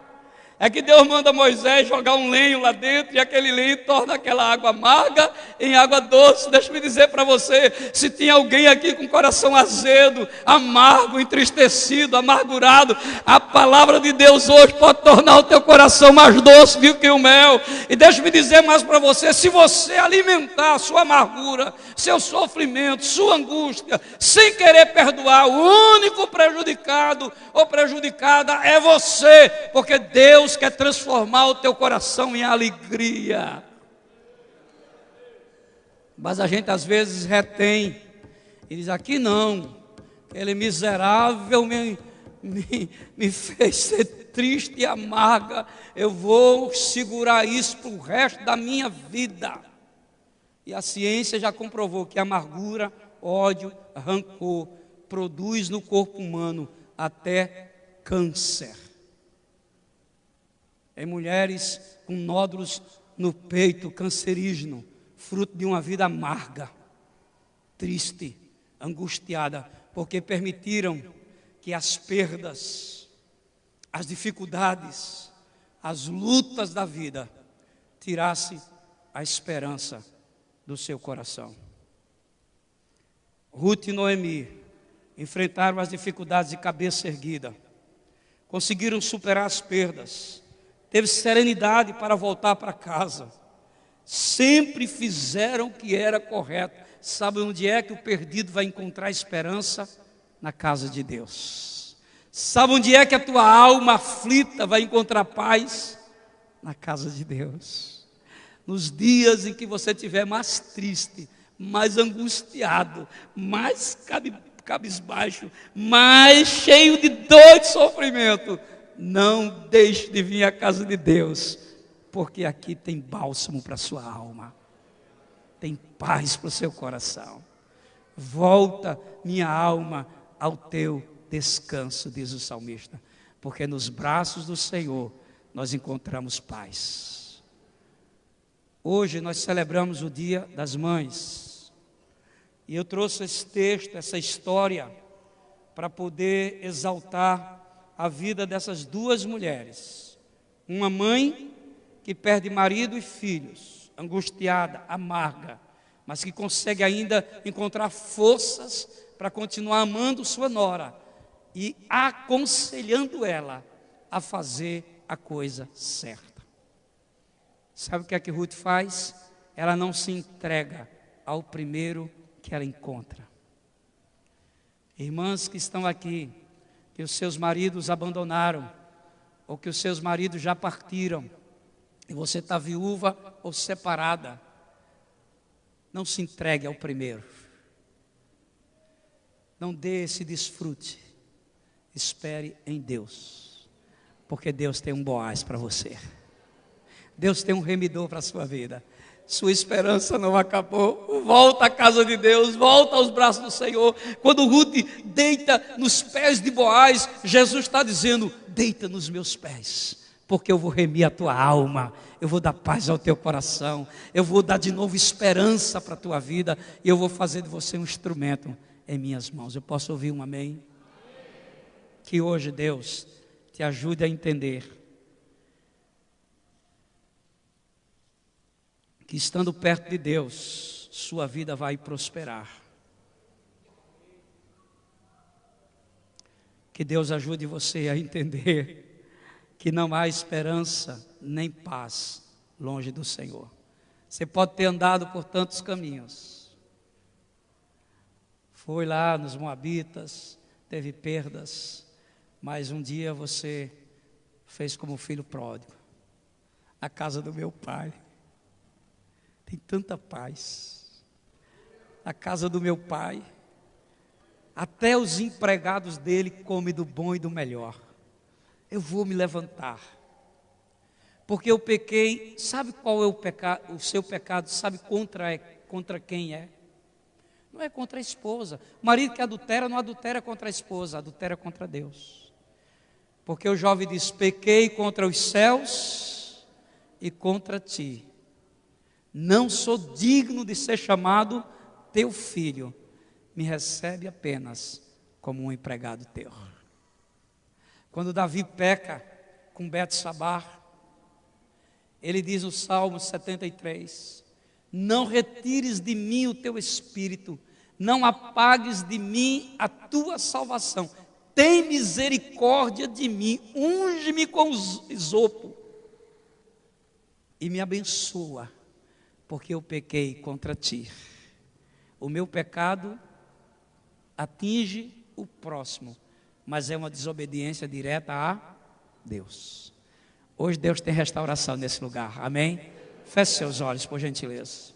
É que Deus manda Moisés jogar um lenho lá dentro, e aquele lenho torna aquela água amarga em água doce. Deixa-me dizer para você, se tinha alguém aqui com coração azedo, amargo, entristecido, amargurado, a palavra de Deus hoje pode tornar o teu coração mais doce do que o mel. E deixa-me dizer mais para você, se você alimentar a sua amargura, seu sofrimento, sua angústia, sem querer perdoar, o único prejudicado ou prejudicada é você, porque Deus quer transformar o teu coração em alegria. Mas a gente às vezes retém e diz: aqui não, ele miserável me fez ser triste e amarga, eu vou segurar isso para o resto da minha vida. E a ciência já comprovou que amargura, ódio, rancor produz no corpo humano até câncer. Em mulheres com nódulos no peito, cancerígeno, fruto de uma vida amarga, triste, angustiada, porque permitiram que as perdas, as dificuldades, as lutas da vida tirassem a esperança do seu coração. Ruth e Noemi enfrentaram as dificuldades de cabeça erguida, conseguiram superar as perdas, teve serenidade para voltar para casa, sempre fizeram o que era correto. Sabe onde é que o perdido vai encontrar esperança? Na casa de Deus. Sabe onde é que a tua alma aflita vai encontrar paz? Na casa de Deus. Nos dias em que você estiver mais triste, mais angustiado, mais cabisbaixo, mais cheio de dor e de sofrimento, não deixe de vir à casa de Deus, porque aqui tem bálsamo para a sua alma, tem paz para o seu coração. Volta, minha alma, ao teu descanso, diz o salmista, porque nos braços do Senhor nós encontramos paz. Hoje nós celebramos o Dia das Mães, e eu trouxe esse texto, essa história, para poder exaltar a vida dessas duas mulheres. Uma mãe que perde marido e filhos, angustiada, amarga, mas que consegue ainda encontrar forças para continuar amando sua nora e aconselhando ela a fazer a coisa certa. Sabe o que é que Ruth faz? Ela não se entrega ao primeiro que ela encontra. Irmãs que estão aqui, que os seus maridos abandonaram, ou que os seus maridos já partiram, e você está viúva ou separada, não se entregue ao primeiro. Não dê esse desfrute. Espere em Deus, porque Deus tem um Boaz para você. Deus tem um remidor para a sua vida. Sua esperança não acabou. Volta à casa de Deus, volta aos braços do Senhor. Quando Ruth deita nos pés de Boaz, Jesus está dizendo: deita nos meus pés, porque eu vou remir a tua alma, eu vou dar paz ao teu coração, eu vou dar de novo esperança para a tua vida, e eu vou fazer de você um instrumento em minhas mãos. Eu posso ouvir um amém? Que hoje Deus te ajude a entender que estando perto de Deus, sua vida vai prosperar. Que Deus ajude você a entender que não há esperança nem paz longe do Senhor. Você pode ter andado por tantos caminhos. Foi lá nos Moabitas, teve perdas, mas um dia você fez como filho pródigo. Na casa do meu pai tem tanta paz. Na casa do meu pai, até os empregados dele comem do bom e do melhor. Eu vou me levantar, porque eu pequei. Sabe qual é o pecado? O seu pecado, sabe contra quem é? Não é contra a esposa. O marido que adultera não adultera contra a esposa, adultera contra Deus. Porque o jovem diz: pequei contra os céus e contra ti. Não sou digno de ser chamado teu filho. Me recebe apenas como um empregado teu. Quando Davi peca com Betsabá, ele diz no Salmo 73: não retires de mim o teu espírito, não apagues de mim a tua salvação. Tem misericórdia de mim, unge-me com isopo e me abençoa, porque eu pequei contra ti. O meu pecado atinge o próximo, mas é uma desobediência direta a Deus. Hoje Deus tem restauração nesse lugar, amém? Feche seus olhos, por gentileza.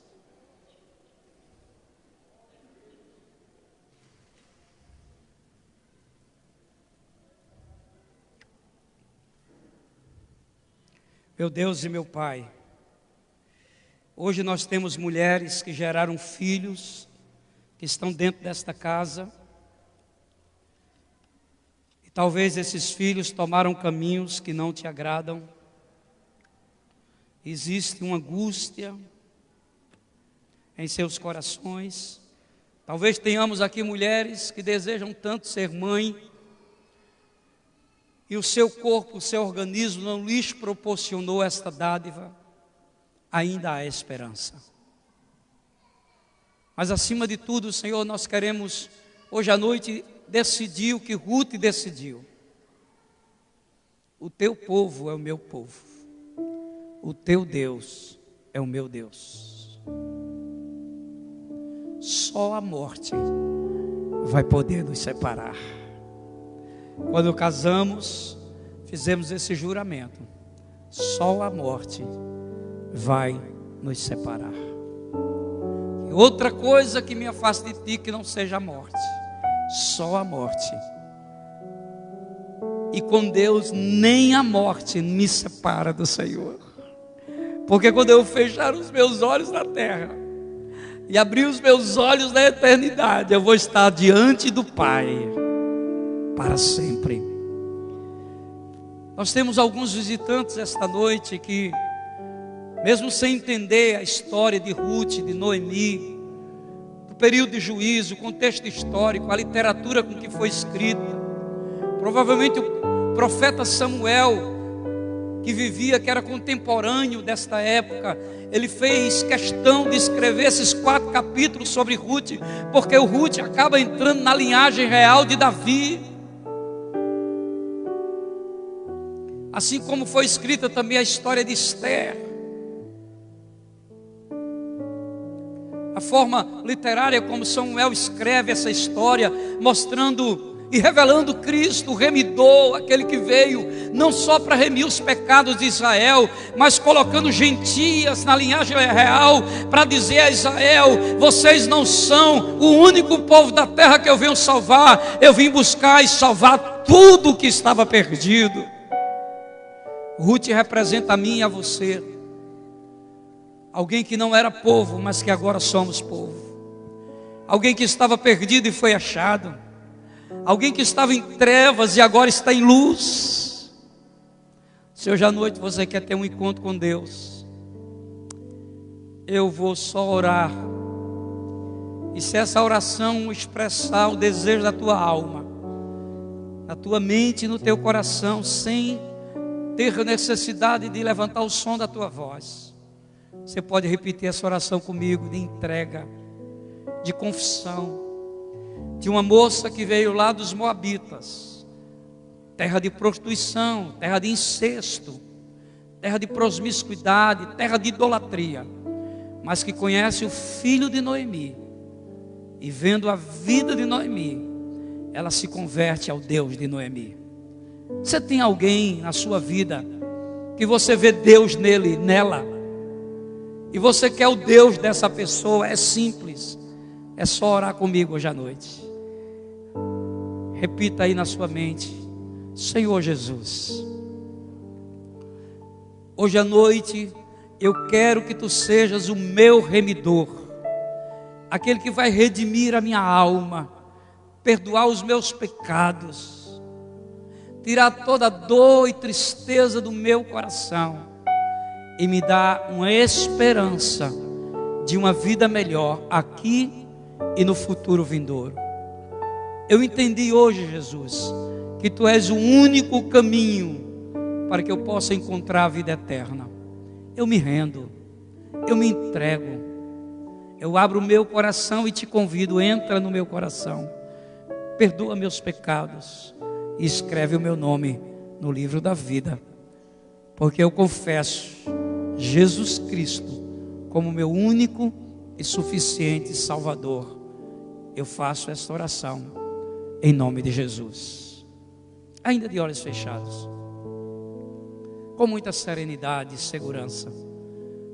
Meu Deus e meu Pai, hoje nós temos mulheres que geraram filhos, que estão dentro desta casa, e talvez esses filhos tomaram caminhos que não te agradam. Existe uma angústia em seus corações. Talvez tenhamos aqui mulheres que desejam tanto ser mãe, e o seu corpo, o seu organismo não lhes proporcionou esta dádiva. Ainda há esperança. Mas acima de tudo, Senhor, nós queremos hoje à noite decidir o que Ruth decidiu. O teu povo é o meu povo, o teu Deus é o meu Deus. Só a morte vai poder nos separar. Quando casamos, fizemos esse juramento: só a morte vai nos separar. E outra coisa que me afaste de ti que não seja a morte, só a morte. E com Deus nem a morte me separa do Senhor. Porque quando eu fechar os meus olhos na terra e abrir os meus olhos na eternidade, eu vou estar diante do Pai para sempre. Nós temos alguns visitantes esta noite que, mesmo sem entender a história de Ruth, de Noemi, do período de juízo, o contexto histórico, a literatura com que foi escrita, provavelmente o profeta Samuel, que vivia, que era contemporâneo desta época, ele fez questão de escrever esses 4 capítulos sobre Ruth, porque o Ruth acaba entrando na linhagem real de Davi. Assim como foi escrita também a história de Esther. A forma literária como Samuel escreve essa história, mostrando e revelando Cristo, o remidor, aquele que veio não só para remir os pecados de Israel, mas colocando gentias na linhagem real, para dizer a Israel: vocês não são o único povo da terra que eu venho salvar, eu vim buscar e salvar tudo o que estava perdido. Ruth representa a mim e a você, alguém que não era povo, mas que agora somos povo, alguém que estava perdido e foi achado, alguém que estava em trevas e agora está em luz. Se hoje à noite você quer ter um encontro com Deus, eu vou só orar, e se essa oração expressar o desejo da tua alma, na tua mente e no teu coração, sem ter necessidade de levantar o som da tua voz, você pode repetir essa oração comigo, de entrega, de confissão, de uma moça que veio lá dos Moabitas, terra de prostituição, terra de incesto, terra de promiscuidade, terra de idolatria, mas que conhece o filho de Noemi, e vendo a vida de Noemi, ela se converte ao Deus de Noemi. Você tem alguém na sua vida que você vê Deus nele, nela, e você quer o Deus dessa pessoa? É simples, é só orar comigo hoje à noite. Repita aí na sua mente: Senhor Jesus, hoje à noite eu quero que Tu sejas o meu remidor, aquele que vai redimir a minha alma, perdoar os meus pecados, tirar toda a dor e tristeza do meu coração e me dar uma esperança de uma vida melhor aqui e no futuro vindouro. Eu entendi hoje, Jesus, que Tu és o único caminho para que eu possa encontrar a vida eterna. Eu me rendo, eu me entrego, eu abro o meu coração e Te convido, entra no meu coração, perdoa meus pecados e escreve o meu nome no livro da vida, porque eu confesso Jesus Cristo como meu único e suficiente Salvador. Eu faço esta oração em nome de Jesus, ainda de olhos fechados, com muita serenidade e segurança.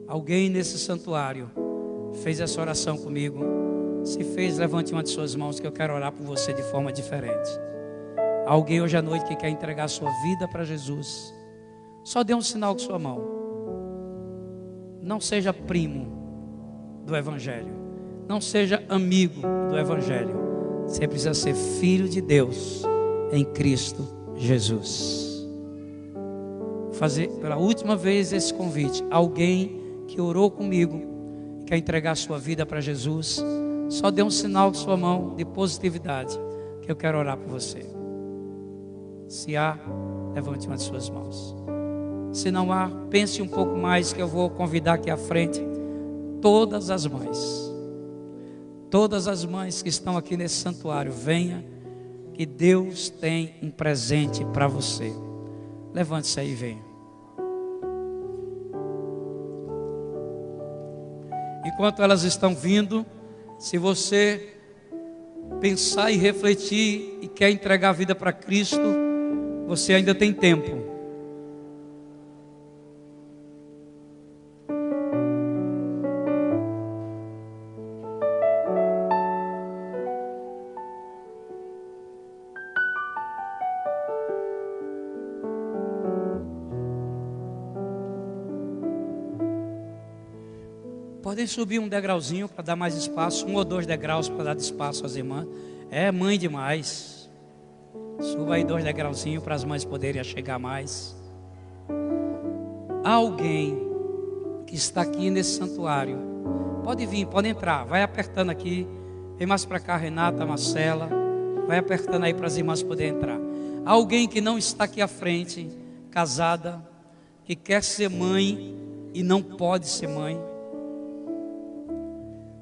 Alguém nesse santuário fez essa oração comigo? Se fez, levante uma de suas mãos, que eu quero orar por você de forma diferente. Alguém hoje à noite que quer entregar a sua vida para Jesus? Só dê um sinal com sua mão. Não seja primo do Evangelho, não seja amigo do Evangelho. Você precisa ser filho de Deus em Cristo Jesus. Fazer pela última vez esse convite. Alguém que orou comigo, quer entregar a sua vida para Jesus, só dê um sinal com sua mão de positividade, que eu quero orar por você. Se há, levante uma de suas mãos. Se não há, pense um pouco mais, que eu vou convidar aqui à frente todas as mães que estão aqui nesse santuário. Venha, que Deus tem um presente para você. Levante-se aí e venha. Enquanto elas estão vindo, se você pensar e refletir e quer entregar a vida para Cristo, você ainda tem tempo. Podem subir um degrauzinho para dar mais espaço, 1 ou 2 degraus para dar espaço às irmãs. É mãe demais. Suba aí 2 degrauzinhos para as mães poderem chegar mais. Há alguém que está aqui nesse santuário. Pode vir, pode entrar. Vai apertando aqui. Vem mais para cá, Renata, Marcela. Vai apertando aí para as irmãs poderem entrar. Há alguém que não está aqui à frente, casada, que quer ser mãe e não pode ser mãe.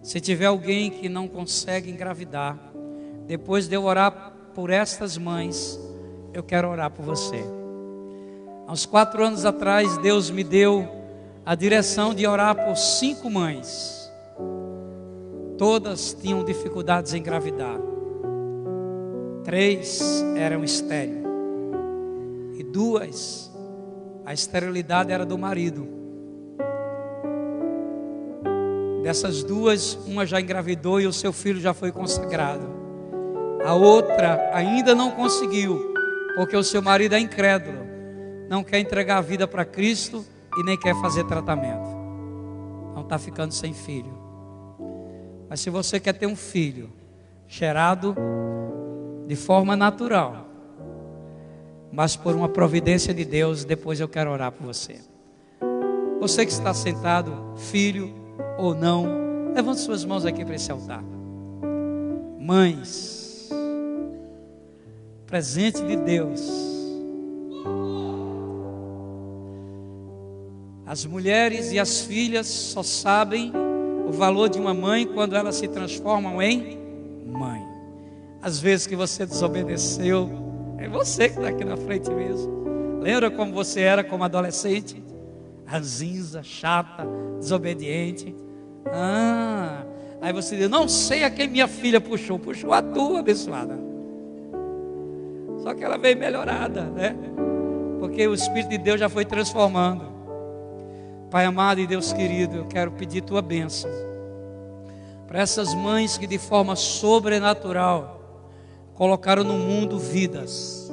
Se tiver alguém que não consegue engravidar, depois de eu orar por estas mães, eu quero orar por você. Há uns 4 anos atrás, Deus me deu a direção de orar por 5 mães. Todas tinham dificuldades em engravidar. 3 eram estéreis. E 2, a esterilidade era do marido. Dessas 2, uma já engravidou e o seu filho já foi consagrado. A outra ainda não conseguiu, porque o seu marido é incrédulo, não quer entregar a vida para Cristo e nem quer fazer tratamento. Não está ficando sem filho. Mas se você quer ter um filho gerado de forma natural, mas por uma providência de Deus, depois eu quero orar por você. Você que está sentado, filho ou não, levante suas mãos aqui para esse altar. Mães, presente de Deus. As mulheres e as filhas só sabem o valor de uma mãe quando elas se transformam em mãe. Às vezes que você desobedeceu, É você que está aqui na frente mesmo. Lembra como você era como adolescente? Ranzinza, chata, desobediente. Aí você diz, não sei a quem minha filha puxou. Puxou a tua, abençoada. Só que ela veio melhorada, né? Porque o Espírito de Deus já foi transformando. Pai amado e Deus querido, eu quero pedir tua bênção para essas mães que de forma sobrenatural colocaram no mundo vidas.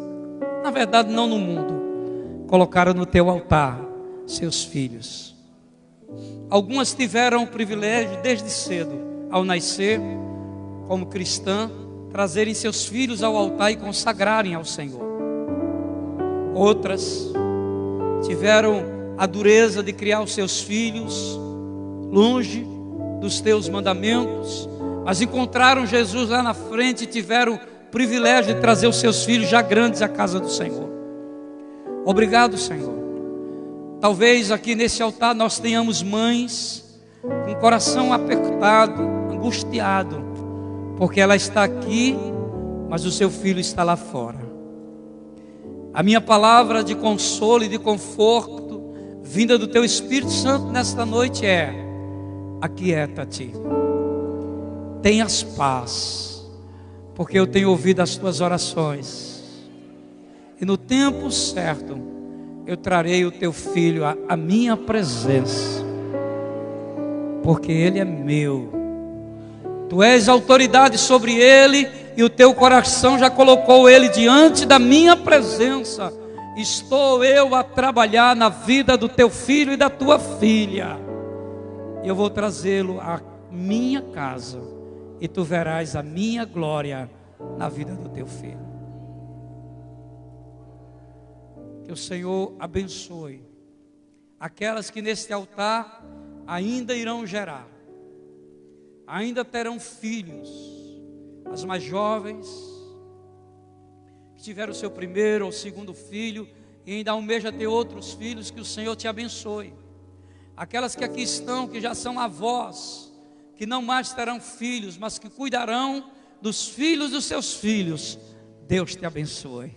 Na verdade não no mundo, colocaram no teu altar seus filhos. Algumas tiveram o privilégio desde cedo, ao nascer, como cristã, trazerem seus filhos ao altar e consagrarem ao Senhor. Outras tiveram a dureza de criar os seus filhos longe dos teus mandamentos, mas encontraram Jesus lá na frente e tiveram o privilégio de trazer os seus filhos já grandes à casa do Senhor. Obrigado, Senhor. Talvez aqui nesse altar nós tenhamos mães com o coração apertado, angustiado, porque ela está aqui, mas o seu filho está lá fora. A minha palavra de consolo e de conforto, vinda do teu Espírito Santo nesta noite é: aquieta-te, tenhas paz, porque eu tenho ouvido as tuas orações, e no tempo certo eu trarei o teu filho à minha presença, porque ele é meu. Tu és autoridade sobre ele, e o teu coração já colocou ele diante da minha presença. Estou eu a trabalhar na vida do teu filho e da tua filha, e eu vou trazê-lo à minha casa, e tu verás a minha glória na vida do teu filho. Que o Senhor abençoe aquelas que neste altar ainda irão gerar, ainda terão filhos, as mais jovens, que tiveram o seu primeiro ou segundo filho e ainda almeja ter outros filhos, que o Senhor te abençoe. Aquelas que aqui estão, que já são avós, que não mais terão filhos, mas que cuidarão dos filhos dos seus filhos, Deus te abençoe,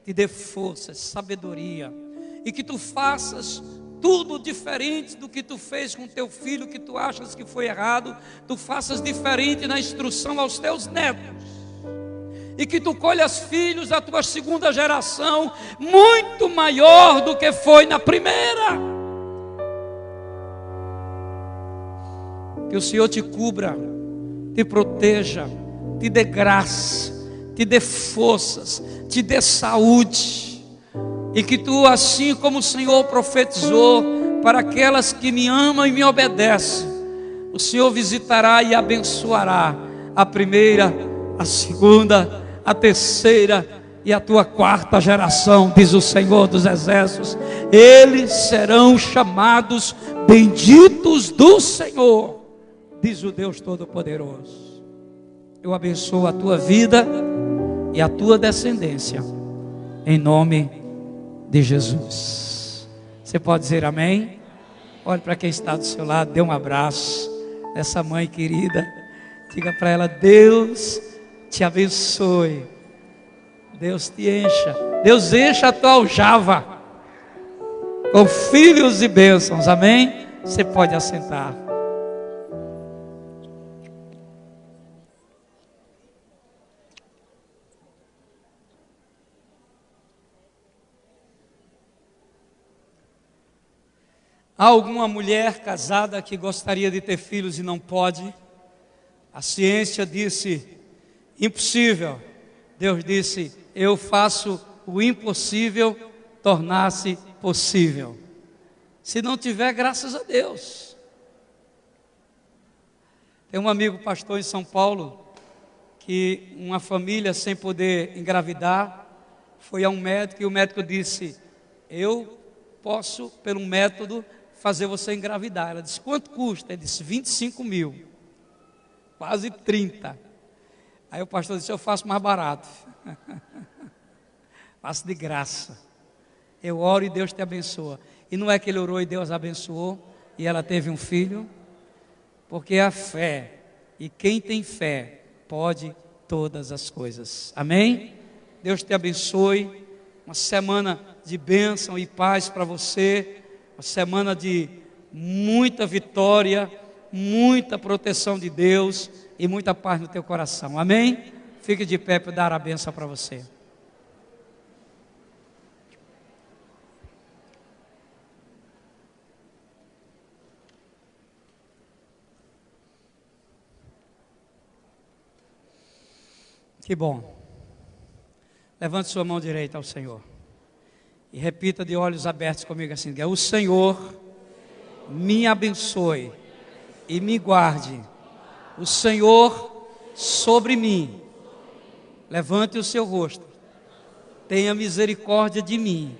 te dê força, sabedoria, e que tu faças tudo diferente do que tu fez com teu filho, que tu achas que foi errado, tu faças diferente na instrução aos teus netos, e que tu colhas filhos da tua segunda geração, muito maior do que foi na primeira. Que o Senhor te cubra, te proteja, te dê graça, te dê forças, te dê saúde, e que tu, assim como o Senhor profetizou para aquelas que me amam e me obedecem, o Senhor visitará e abençoará a primeira, a segunda, a terceira e a tua quarta geração, diz o Senhor dos Exércitos. Eles serão chamados benditos do Senhor, diz o Deus Todo-Poderoso. Eu abençoo a tua vida e a tua descendência, em nome de Jesus. Você pode dizer amém? Olhe para quem está do seu lado, dê um abraço nessa mãe querida, diga para ela: Deus te abençoe, Deus te encha, Deus encha a tua aljava com filhos e bênçãos, amém? Você pode assentar. Há alguma mulher casada que gostaria de ter filhos e não pode? A ciência disse impossível. Deus disse: eu faço o impossível tornar-se possível. Se não tiver, graças a Deus. Tem um amigo pastor em São Paulo, que uma família sem poder engravidar foi a um médico, e o médico disse: eu posso, pelo método, fazer você engravidar. Ela disse: quanto custa? Ele disse: 25 mil, quase 30. Aí o pastor disse: eu faço mais barato. Faço de graça. Eu oro e Deus te abençoa. E não é que ele orou e Deus abençoou e ela teve um filho? Porque a fé, e quem tem fé pode todas as coisas, amém? Deus te abençoe. Uma semana de bênção e paz para você. Uma semana de muita vitória, muita proteção de Deus e muita paz no teu coração. Amém? Fique de pé para dar a bênção para você. Que bom. Levante sua mão direita ao Senhor e repita de olhos abertos comigo assim: o Senhor me abençoe e me guarde. O Senhor sobre mim levante o seu rosto, tenha misericórdia de mim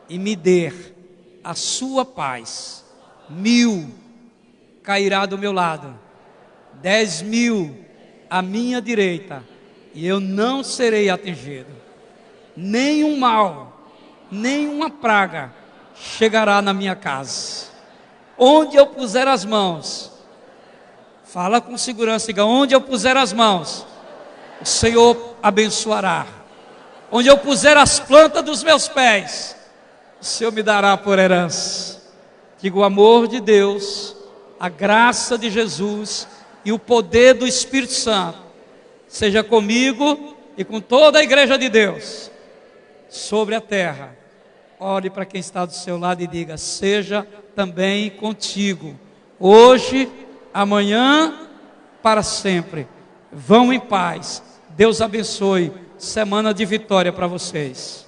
e me dê a sua paz. 1000 cairá do meu lado, 10.000 à minha direita, e eu não serei atingido. Nenhum mal, nenhuma praga chegará na minha casa. Onde eu puser as mãos, fala com segurança, diga: onde eu puser as mãos, o Senhor abençoará. Onde eu puser as plantas dos meus pés, o Senhor me dará por herança. Diga: o amor de Deus, a graça de Jesus e o poder do Espírito Santo seja comigo e com toda a igreja de Deus sobre a terra. Olhe para quem está do seu lado e diga: seja também contigo, hoje, amanhã, para sempre. Vão em paz. Deus abençoe. Semana de vitória para vocês.